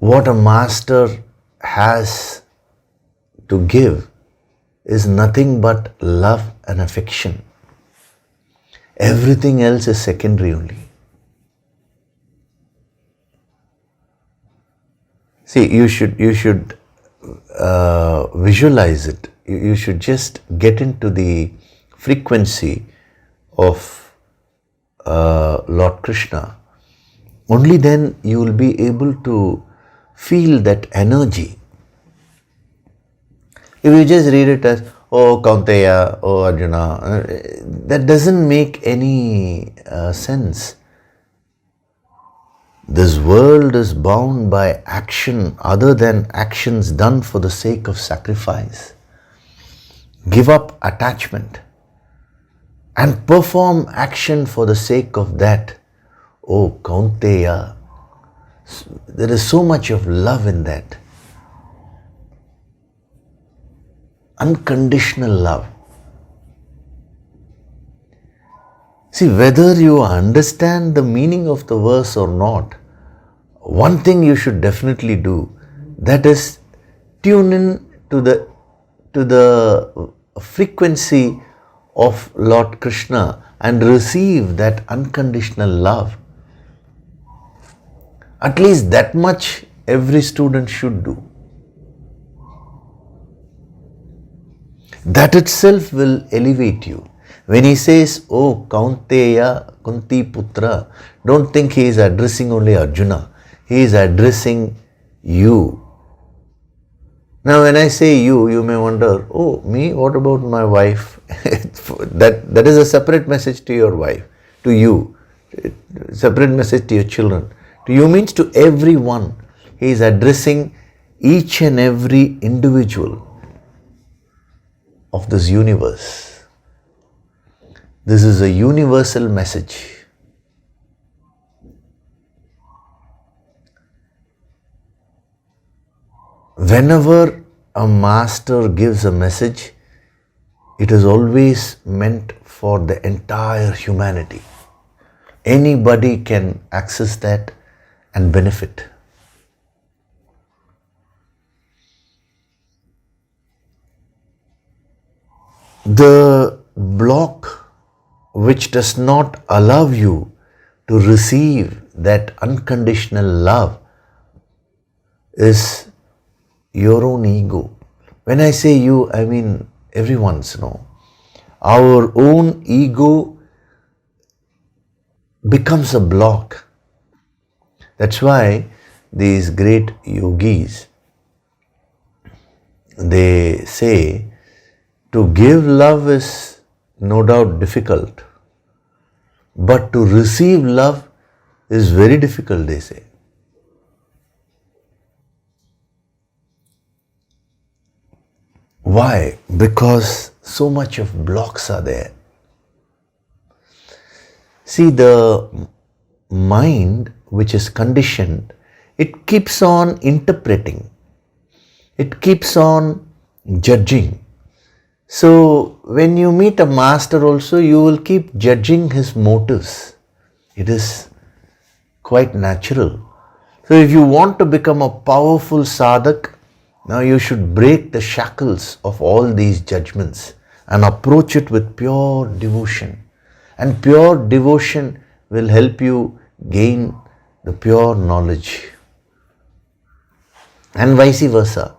What a master has to give is nothing but love and affection. Everything else is secondary only. See, you should visualize it. You should just get into the frequency of Lord Krishna. Only then you will be able to feel that energy. If you just read it as, oh Kaunteya, oh Arjuna, that doesn't make any sense. This world is bound by action other than actions done for the sake of sacrifice. Give up attachment and perform action for the sake of that. Oh Kaunteya, there is so much of love in that. Unconditional love. See, whether you understand the meaning of the verse or not, one thing you should definitely do, that is tune in to the frequency of Lord Krishna and receive that unconditional love. At least that much every student should do. That itself will elevate you. When he says, oh Kaunteya, Kunti Putra, don't think he is addressing only Arjuna. He is addressing you. Now when I say you, you may wonder, oh me, what about my wife? that is a separate message to your wife, to you. Separate message to your children. To you means to everyone. He is addressing each and every individual of this universe. This is a universal message. Whenever a master gives a message, it is always meant for the entire humanity. Anybody can access that and benefit. The block which does not allow you to receive that unconditional love is your own ego. When I say you, I mean everyone's, Our own ego becomes a block. That's why these great yogis, they say to give love is no doubt difficult, but to receive love is very difficult, they say. Why? Because so much of blocks are there. See, the mind which is conditioned, it keeps on interpreting. It keeps on judging. So when you meet a master also, you will keep judging his motives. It is quite natural. So if you want to become a powerful sadhak, now you should break the shackles of all these judgments and approach it with pure devotion. And pure devotion will help you gain the pure knowledge. And vice versa.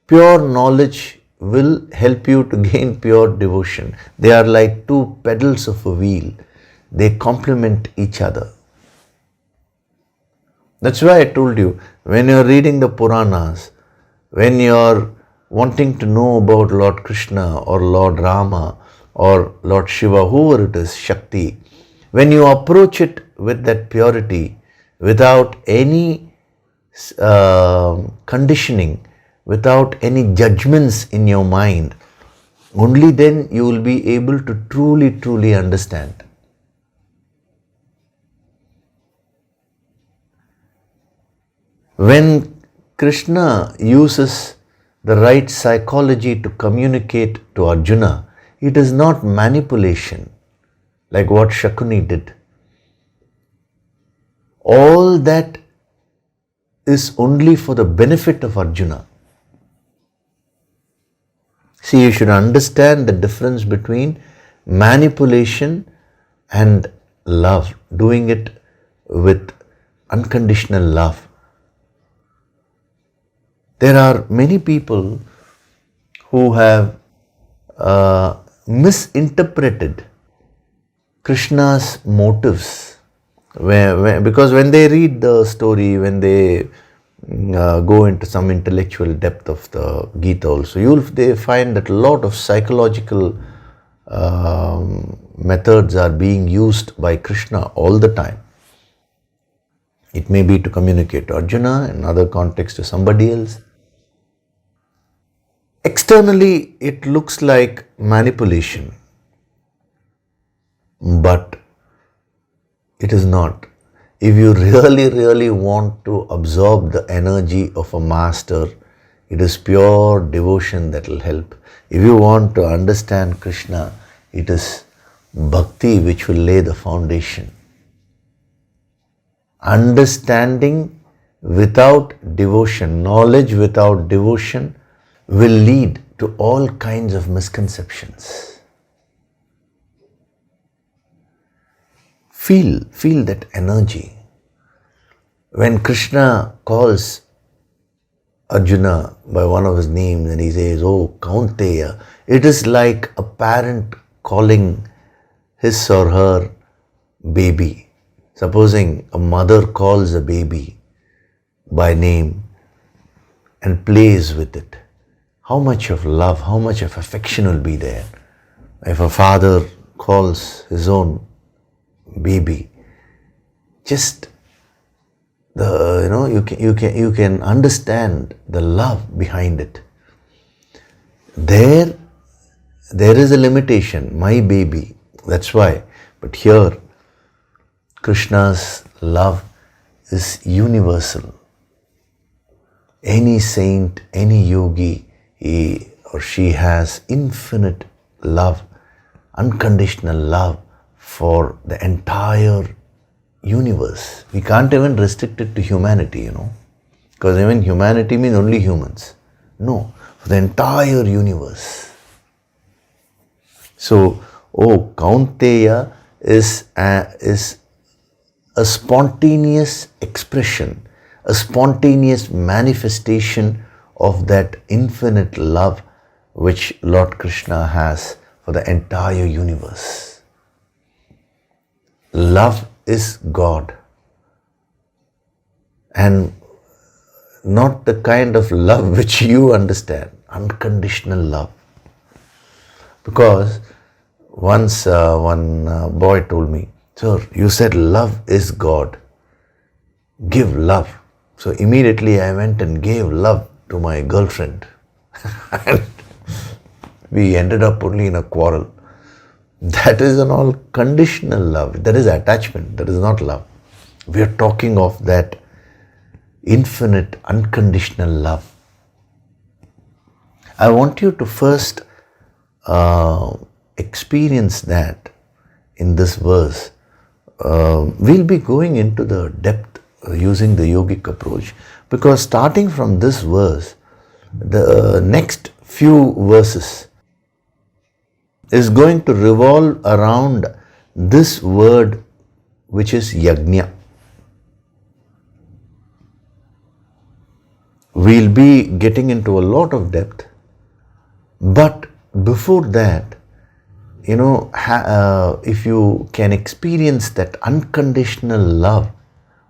Pure knowledge will help you to gain pure devotion. They are like two pedals of a wheel. They complement each other. That's why I told you, when you are reading the Puranas, when you are wanting to know about Lord Krishna or Lord Rama or Lord Shiva, whoever it is, Shakti, when you approach it with that purity, without any conditioning, without any judgments in your mind, only then you will be able to truly understand. When Krishna uses the right psychology to communicate to Arjuna, it is not manipulation like what Shakuni did. All that is only for the benefit of Arjuna. See, you should understand the difference between manipulation and love, doing it with unconditional love. There are many people who have misinterpreted Krishna's motives. Because when they read the story, when they go into some intellectual depth of the Gita also, they find that a lot of psychological methods are being used by Krishna all the time. It may be to communicate to Arjuna, in other context to somebody else. Externally, it looks like manipulation, but it is not. If you really want to absorb the energy of a master, it is pure devotion that will help. If you want to understand Krishna, it is bhakti which will lay the foundation. Understanding without devotion, knowledge without devotion will lead to all kinds of misconceptions. Feel that energy. When Krishna calls Arjuna by one of his names and he says, "Oh Kaunteya," it is like a parent calling his or her baby. Supposing a mother calls a baby by name and plays with it. How much of love, how much of affection will be there? If a father calls his own baby, just you can understand the love behind it. There is a limitation, my baby. That's why. But here, Krishna's love is universal. Any saint, any yogi, he or she has infinite love, unconditional love for the entire universe. We can't even restrict it to humanity, because even humanity means only humans. No, for the entire universe. So, Kaunteya is a spontaneous expression, a spontaneous manifestation of that infinite love which Lord Krishna has for the entire universe. Love is God, and not the kind of love which you understand, unconditional love. Because once one boy told me, "Sir, you said love is God. Give love." So immediately I went and gave love to my girlfriend. And we ended up only in a quarrel. That is an all conditional love. That is attachment. That is not love. We are talking of that infinite, unconditional love. I want you to first experience that in this verse. We'll be going into the depth using the yogic approach, because starting from this verse, the next few verses is going to revolve around this word which is yajna. We'll be getting into a lot of depth, but before that, if you can experience that unconditional love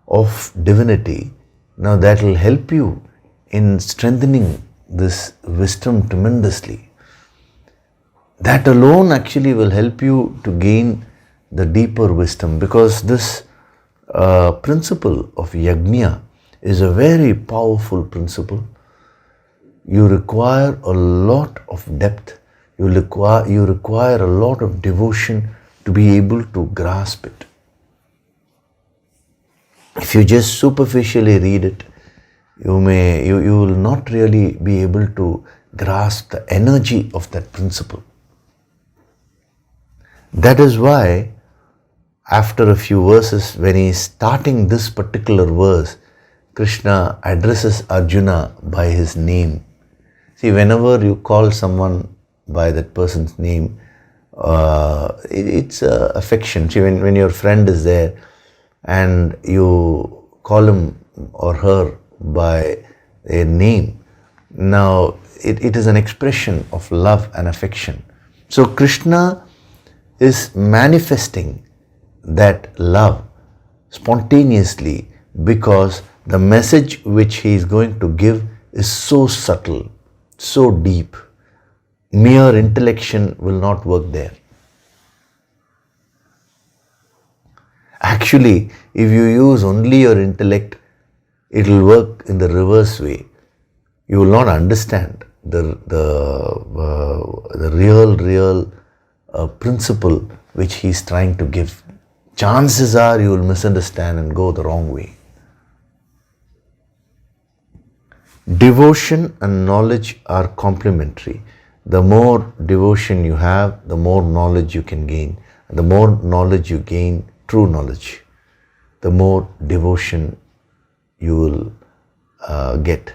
of divinity, now that will help you in strengthening this wisdom tremendously. That alone actually will help you to gain the deeper wisdom, because this principle of yajna is a very powerful principle. You require a lot of depth. You require a lot of devotion to be able to grasp it. If you just superficially read it, you will not really be able to grasp the energy of that principle. That is why after a few verses, when he is starting this particular verse, Krishna addresses Arjuna by his name. See, whenever you call someone by that person's name, it's affection. See, when your friend is there and you call him or her by their name, now it is an expression of love and affection. So Krishna is manifesting that love spontaneously, because the message which he is going to give is so subtle, so deep. Mere intellection will not work there. Actually, if you use only your intellect, it will work in the reverse way. You will not understand the real principle which he is trying to give. Chances are you will misunderstand and go the wrong way. Devotion and knowledge are complementary. The more devotion you have, the more knowledge you can gain. The more knowledge you gain, true knowledge, the more devotion you will get.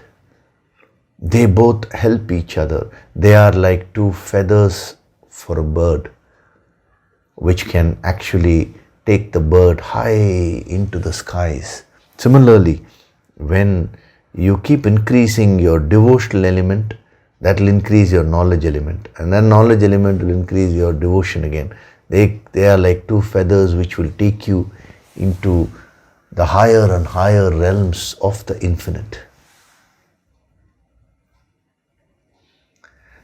They both help each other. They are like two feathers for a bird, which can actually take the bird high into the skies. Similarly, when you keep increasing your devotional element, that will increase your knowledge element, and that knowledge element will increase your devotion again. They are like two feathers which will take you into the higher and higher realms of the infinite.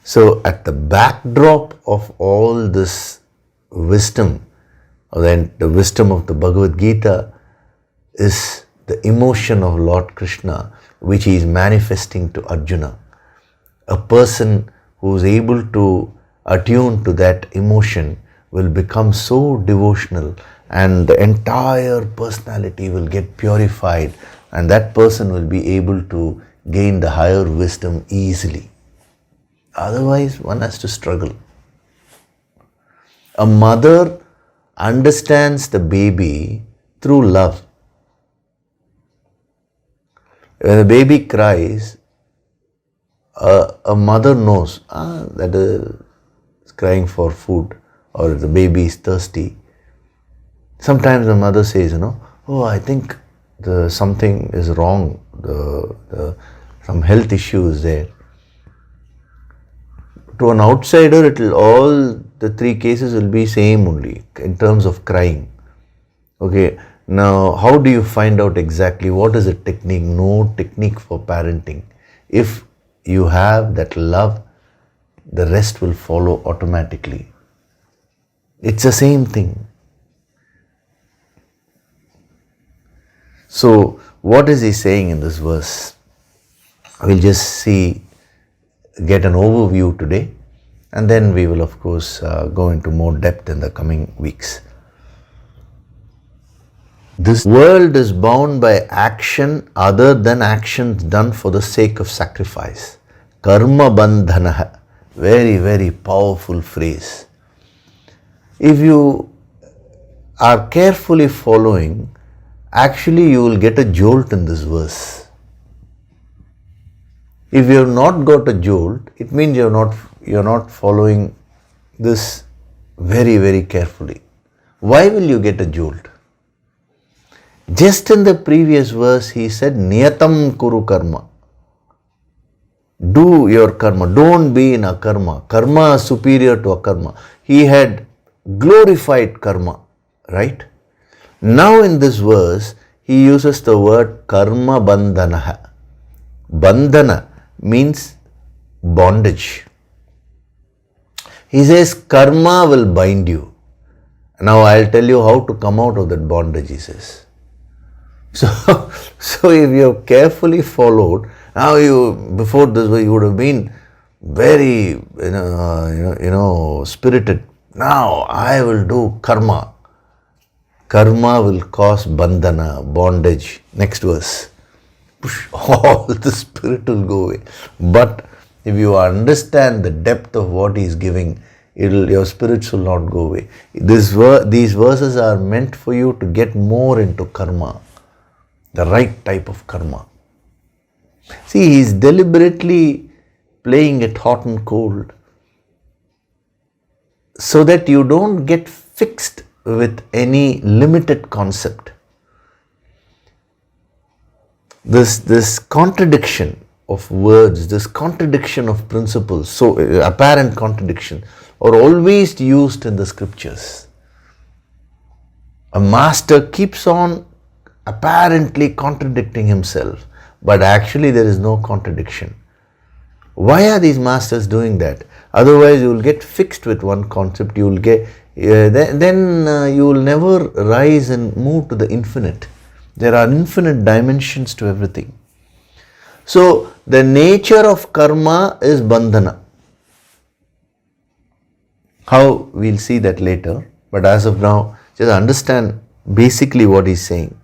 So at the backdrop of all this wisdom, or then the wisdom of the Bhagavad Gita, is the emotion of Lord Krishna which he is manifesting to Arjuna. A person who is able to attune to that emotion will become so devotional, and the entire personality will get purified, and that person will be able to gain the higher wisdom easily. Otherwise, one has to struggle. A mother understands the baby through love. When the baby cries, a mother knows that is crying for food. or the baby is thirsty. Sometimes the mother says, oh, I think something is wrong, some health issue is there. To an outsider, all the three cases will be same only in terms of crying. Okay, now how do you find out exactly what is the technique? No technique for parenting. If you have that love, the rest will follow automatically. It's the same thing. So, what is he saying in this verse? We'll just get an overview today, and then we will of course go into more depth in the coming weeks. This world is bound by action other than actions done for the sake of sacrifice. Karma bandhanaha. Very, very powerful phrase. If you are carefully following, actually you will get a jolt in this verse. If you have not got a jolt, it means you're not following this very, very carefully. Why will you get a jolt? Just in the previous verse, he said, Niyatam kuru karma. Do your karma. Don't be in akarma. Karma is superior to akarma. He had glorified karma, right? Now in this verse, he uses the word karma bandhanaha. Bandhana means bondage. He says karma will bind you. Now I'll tell you how to come out of that bondage, he says. So if you have carefully followed, now before this you would have been very spirited. Now I will do karma. Karma will cause bandhana, bondage. Next verse. All the spirit will go away. But if you understand the depth of what he is giving, your spirits will not go away. These verses are meant for you to get more into karma, the right type of karma. See, he is deliberately playing it hot and cold so that you don't get fixed with any limited concept. This contradiction of words, this contradiction of principles, so apparent contradiction, are always used in the scriptures. A master keeps on apparently contradicting himself, but actually there is no contradiction. Why are these masters doing that? Otherwise you will get fixed with one concept, you will get then you will never rise and move to the infinite. There are infinite dimensions to everything. So the nature of karma is bandhana. How? We'll see that later. But as of now, just understand basically what he's saying.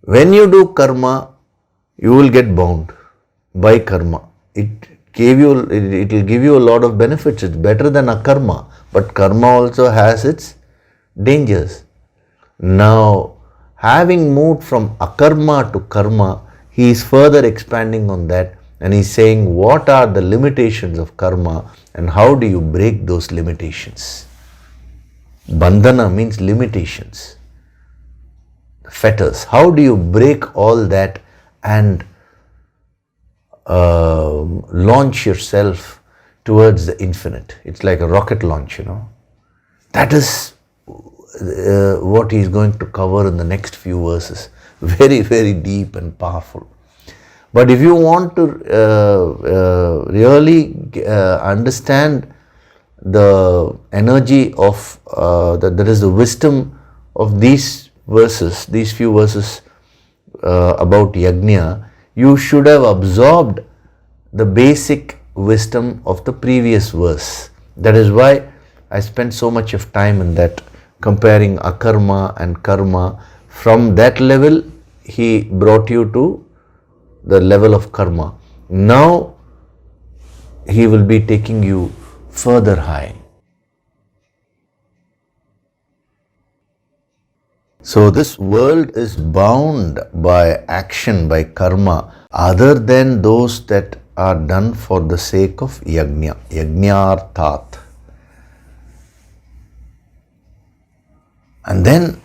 When you do karma, you will get bound by karma. It will give you a lot of benefits. It's better than akarma. But karma also has its dangers. Now, having moved from akarma to karma, he is further expanding on that, and he is saying what are the limitations of karma and how do you break those limitations. Bandhana means limitations, fetters. How do you break all that and launch yourself towards the infinite? It's like a rocket launch, That is what he is going to cover in the next few verses. Very, very deep and powerful. But if you want to really understand the energy of, that is the wisdom of these verses, these few verses about yajna, you should have absorbed the basic wisdom of the previous verse. That is why I spent so much of time in that, comparing akarma and karma. From that level, he brought you to the level of karma. Now, he will be taking you further high. So this world is bound by action, by karma, other than those that are done for the sake of yajna, yajnarthat. And then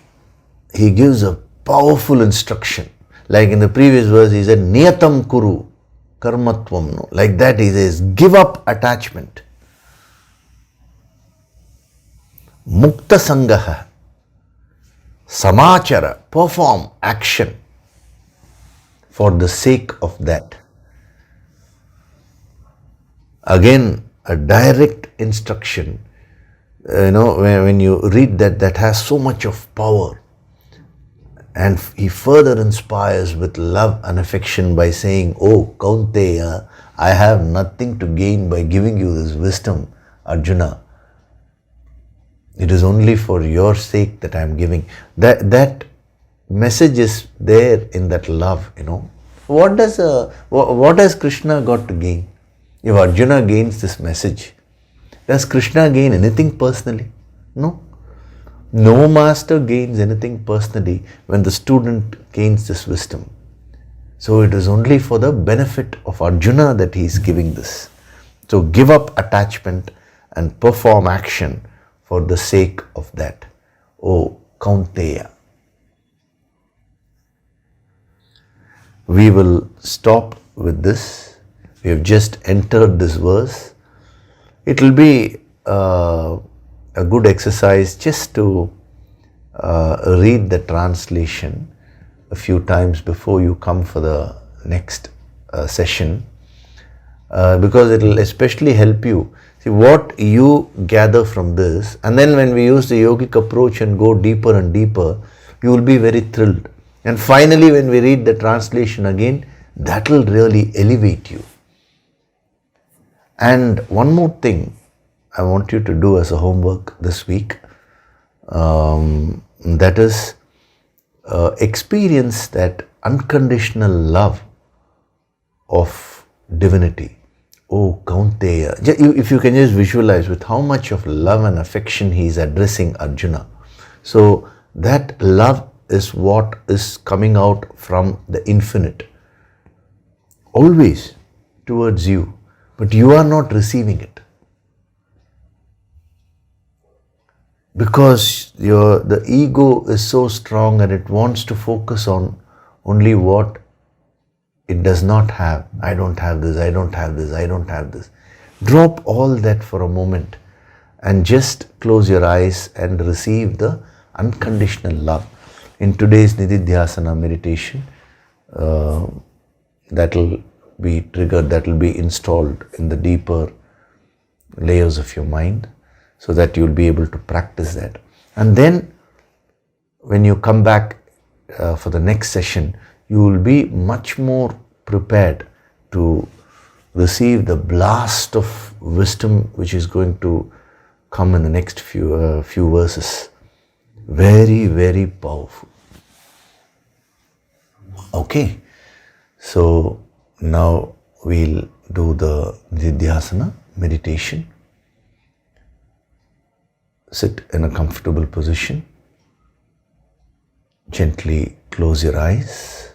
he gives a powerful instruction. Like in the previous verse, he said, Niyatam kuru karmatvam. No? Like that he says, give up attachment. Mukta sangaha. Samachara. Perform action for the sake of that. Again, a direct instruction. When you read that, that has so much of power. And he further inspires with love and affection by saying, Oh Kaunteya, I have nothing to gain by giving you this wisdom, Arjuna. It is only for your sake that I am giving. That message is there in that love, What has Krishna got to gain? If Arjuna gains this message, does Krishna gain anything personally? No. No master gains anything personally when the student gains this wisdom. So it is only for the benefit of Arjuna that he is giving this. So give up attachment and perform action for the sake of that. O Kaunteya. We will stop with this. We have just entered this verse. It will be a good exercise just to read the translation a few times before you come for the next session, because it will especially help you. See what you gather from this, and then when we use the yogic approach and go deeper and deeper, you will be very thrilled. And finally, when we read the translation again, that will really elevate you. And one more thing I want you to do as a homework this week, that is experience that unconditional love of divinity. Oh Kaunteya. If you can just visualize with how much of love and affection he is addressing Arjuna. So that love is what is coming out from the infinite, always towards you, but you are not receiving it. Because the ego is so strong and it wants to focus on only what it does not have. I don't have this, I don't have this, I don't have this. Drop all that for a moment and just close your eyes and receive the unconditional love. In today's Nididhyasana meditation, that will be triggered, that will be installed in the deeper layers of your mind, so that you will be able to practice that. And then when you come back for the next session, you will be much more prepared to receive the blast of wisdom which is going to come in the next few verses. Very, very powerful. Okay, so now we'll do the Nididhyasana meditation. Sit in a comfortable position. Gently close your eyes.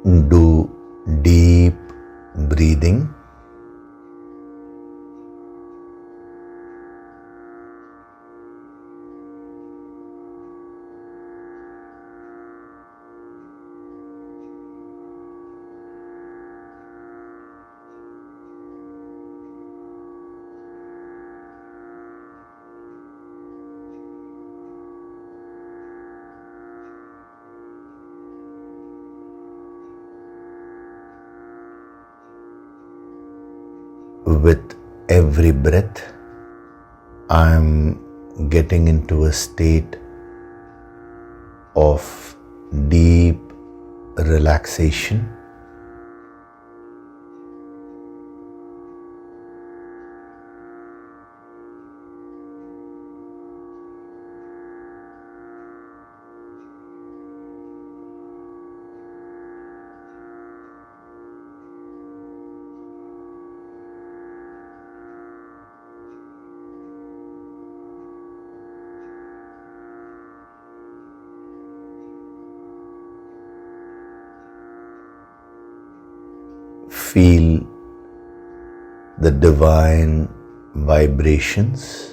Do deep breathing. With every breath, I am getting into a state of deep relaxation. feel the divine vibrations.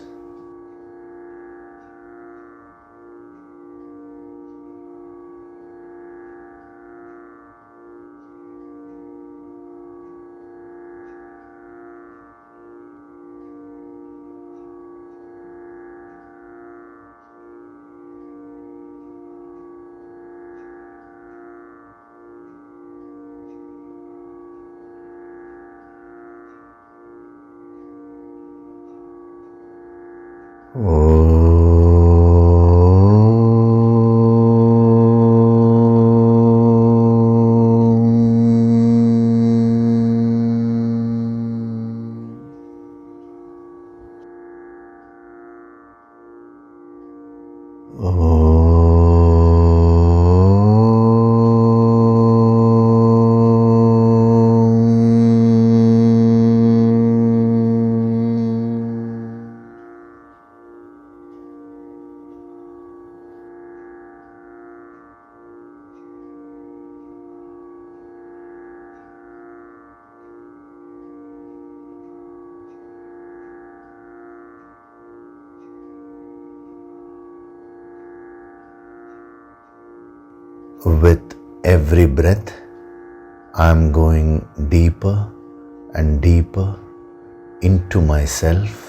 With every breath, I am going deeper and deeper into myself.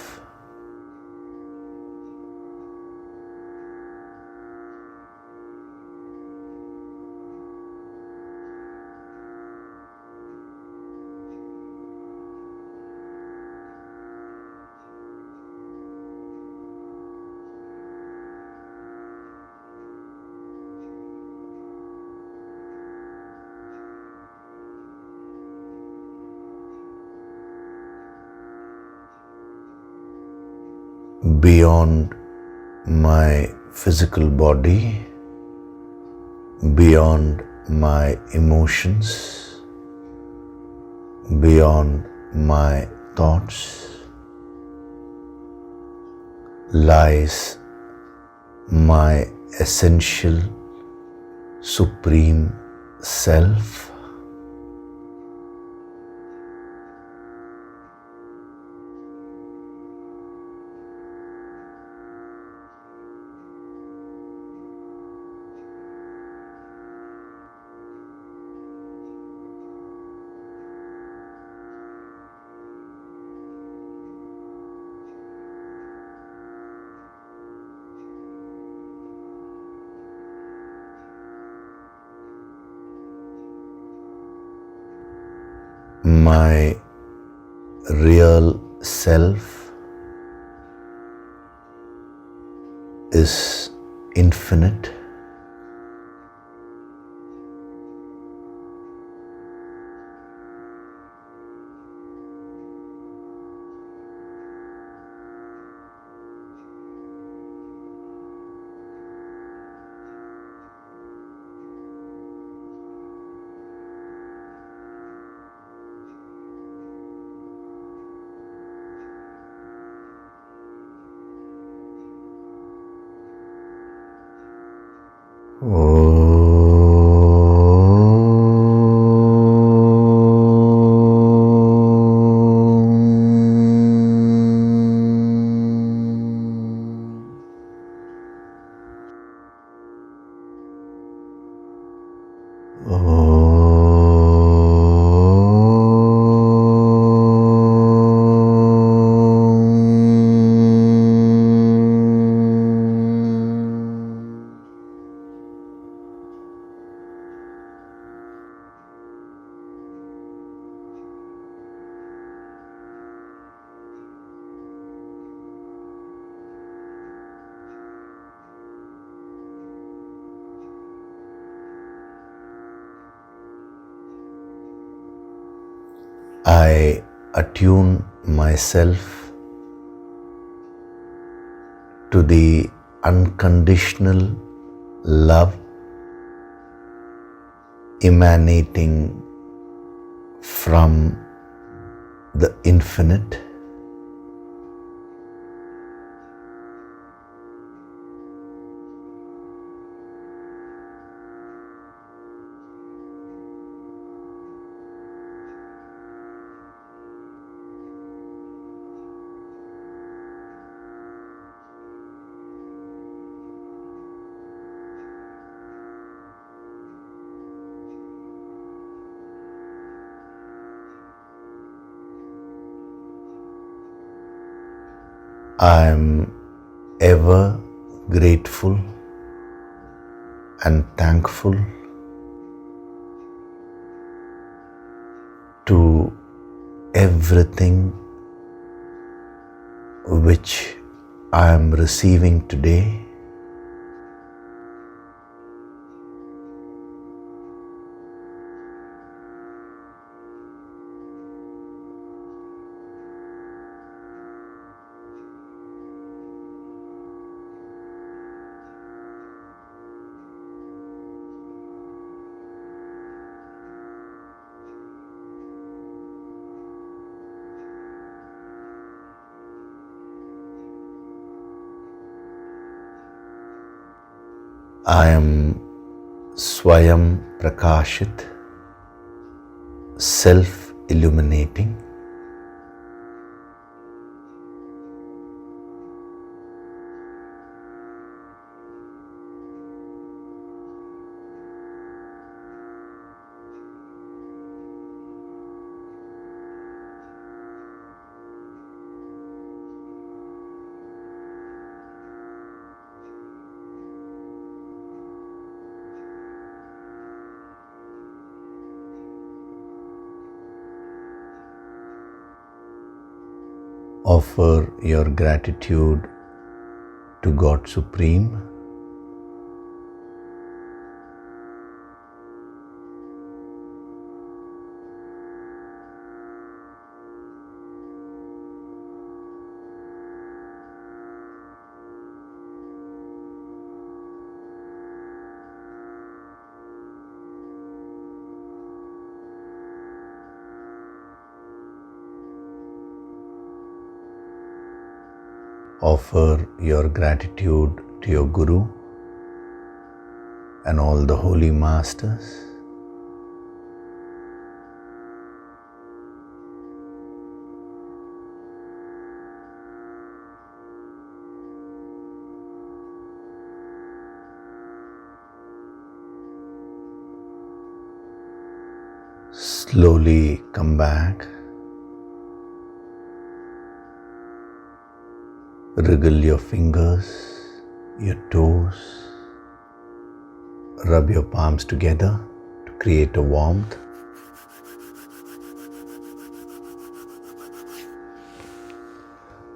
Beyond my physical body, beyond my emotions, beyond my thoughts, lies my essential supreme self. My real self is infinite. I attune myself to the unconditional love emanating from the infinite. I am ever grateful and thankful to everything which I am receiving today. I am Swayam Prakashit, self-illuminating. Offer your gratitude to God Supreme. Offer your gratitude to your Guru and all the holy masters. Slowly come back. Wriggle your fingers, your toes. Rub your palms together to create a warmth.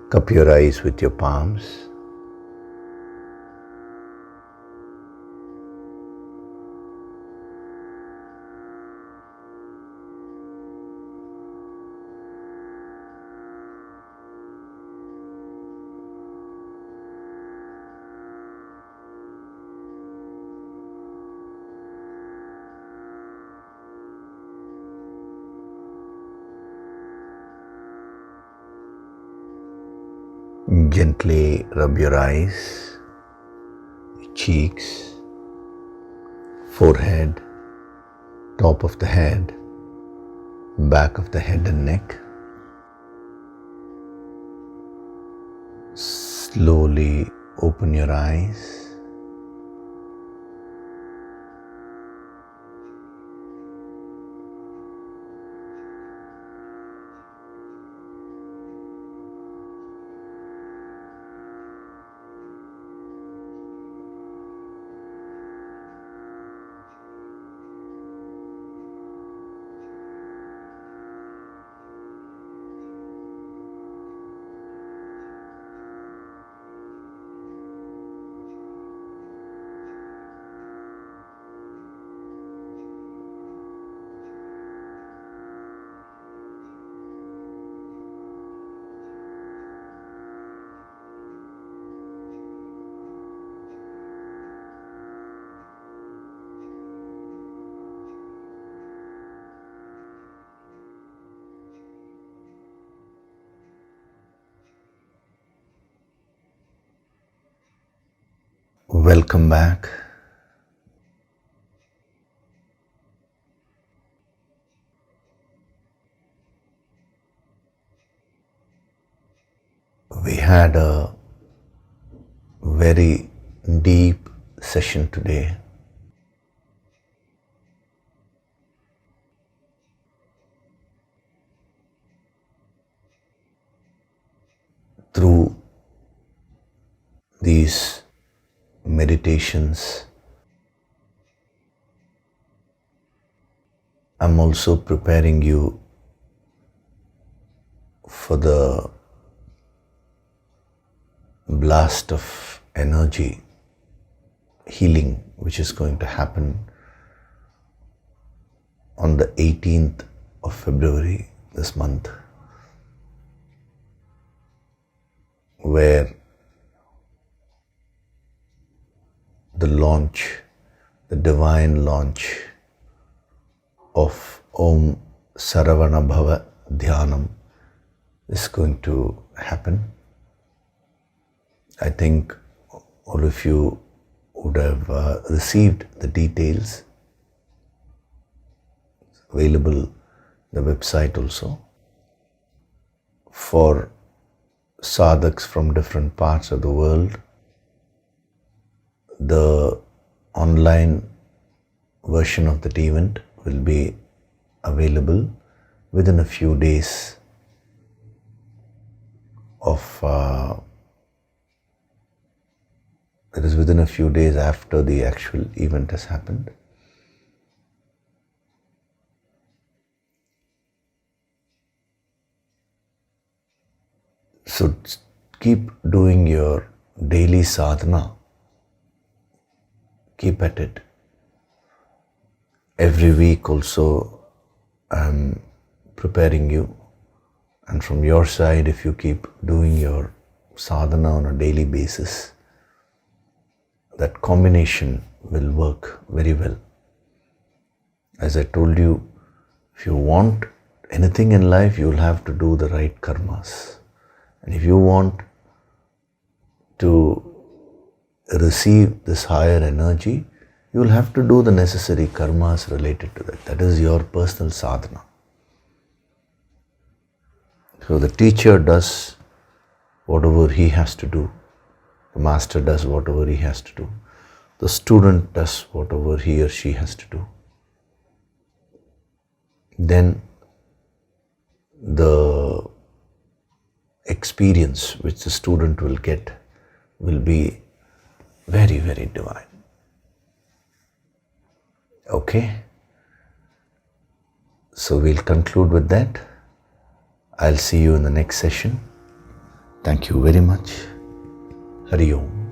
Cup your eyes with your palms. Gently rub your eyes, cheeks, forehead, top of the head, back of the head and neck. Slowly open your eyes. Welcome back. We had a very deep session today. Through these meditations, I'm also preparing you for the blast of energy healing which is going to happen on the 18th of February this month, where the launch, the divine launch of Om Saravanabhava Dhyanam is going to happen. I think all of you would have received the details. It's available on the website also. For sadhaks from different parts of the world, the online version of that event will be available within a few days within a few days after the actual event has happened. So keep doing your daily sadhana. Keep at it. Every week also I'm preparing you, and from your side, if you keep doing your sadhana on a daily basis, that combination will work very well. As I told you, if you want anything in life, you will have to do the right karmas. And if you want to receive this higher energy, you will have to do the necessary karmas related to that. That is your personal sadhana. So the teacher does whatever he has to do. The master does whatever he has to do. The student does whatever he or she has to do. Then the experience which the student will get will be very, very divine. Okay? So we'll conclude with that. I'll see you in the next session. Thank you very much. Hari Om.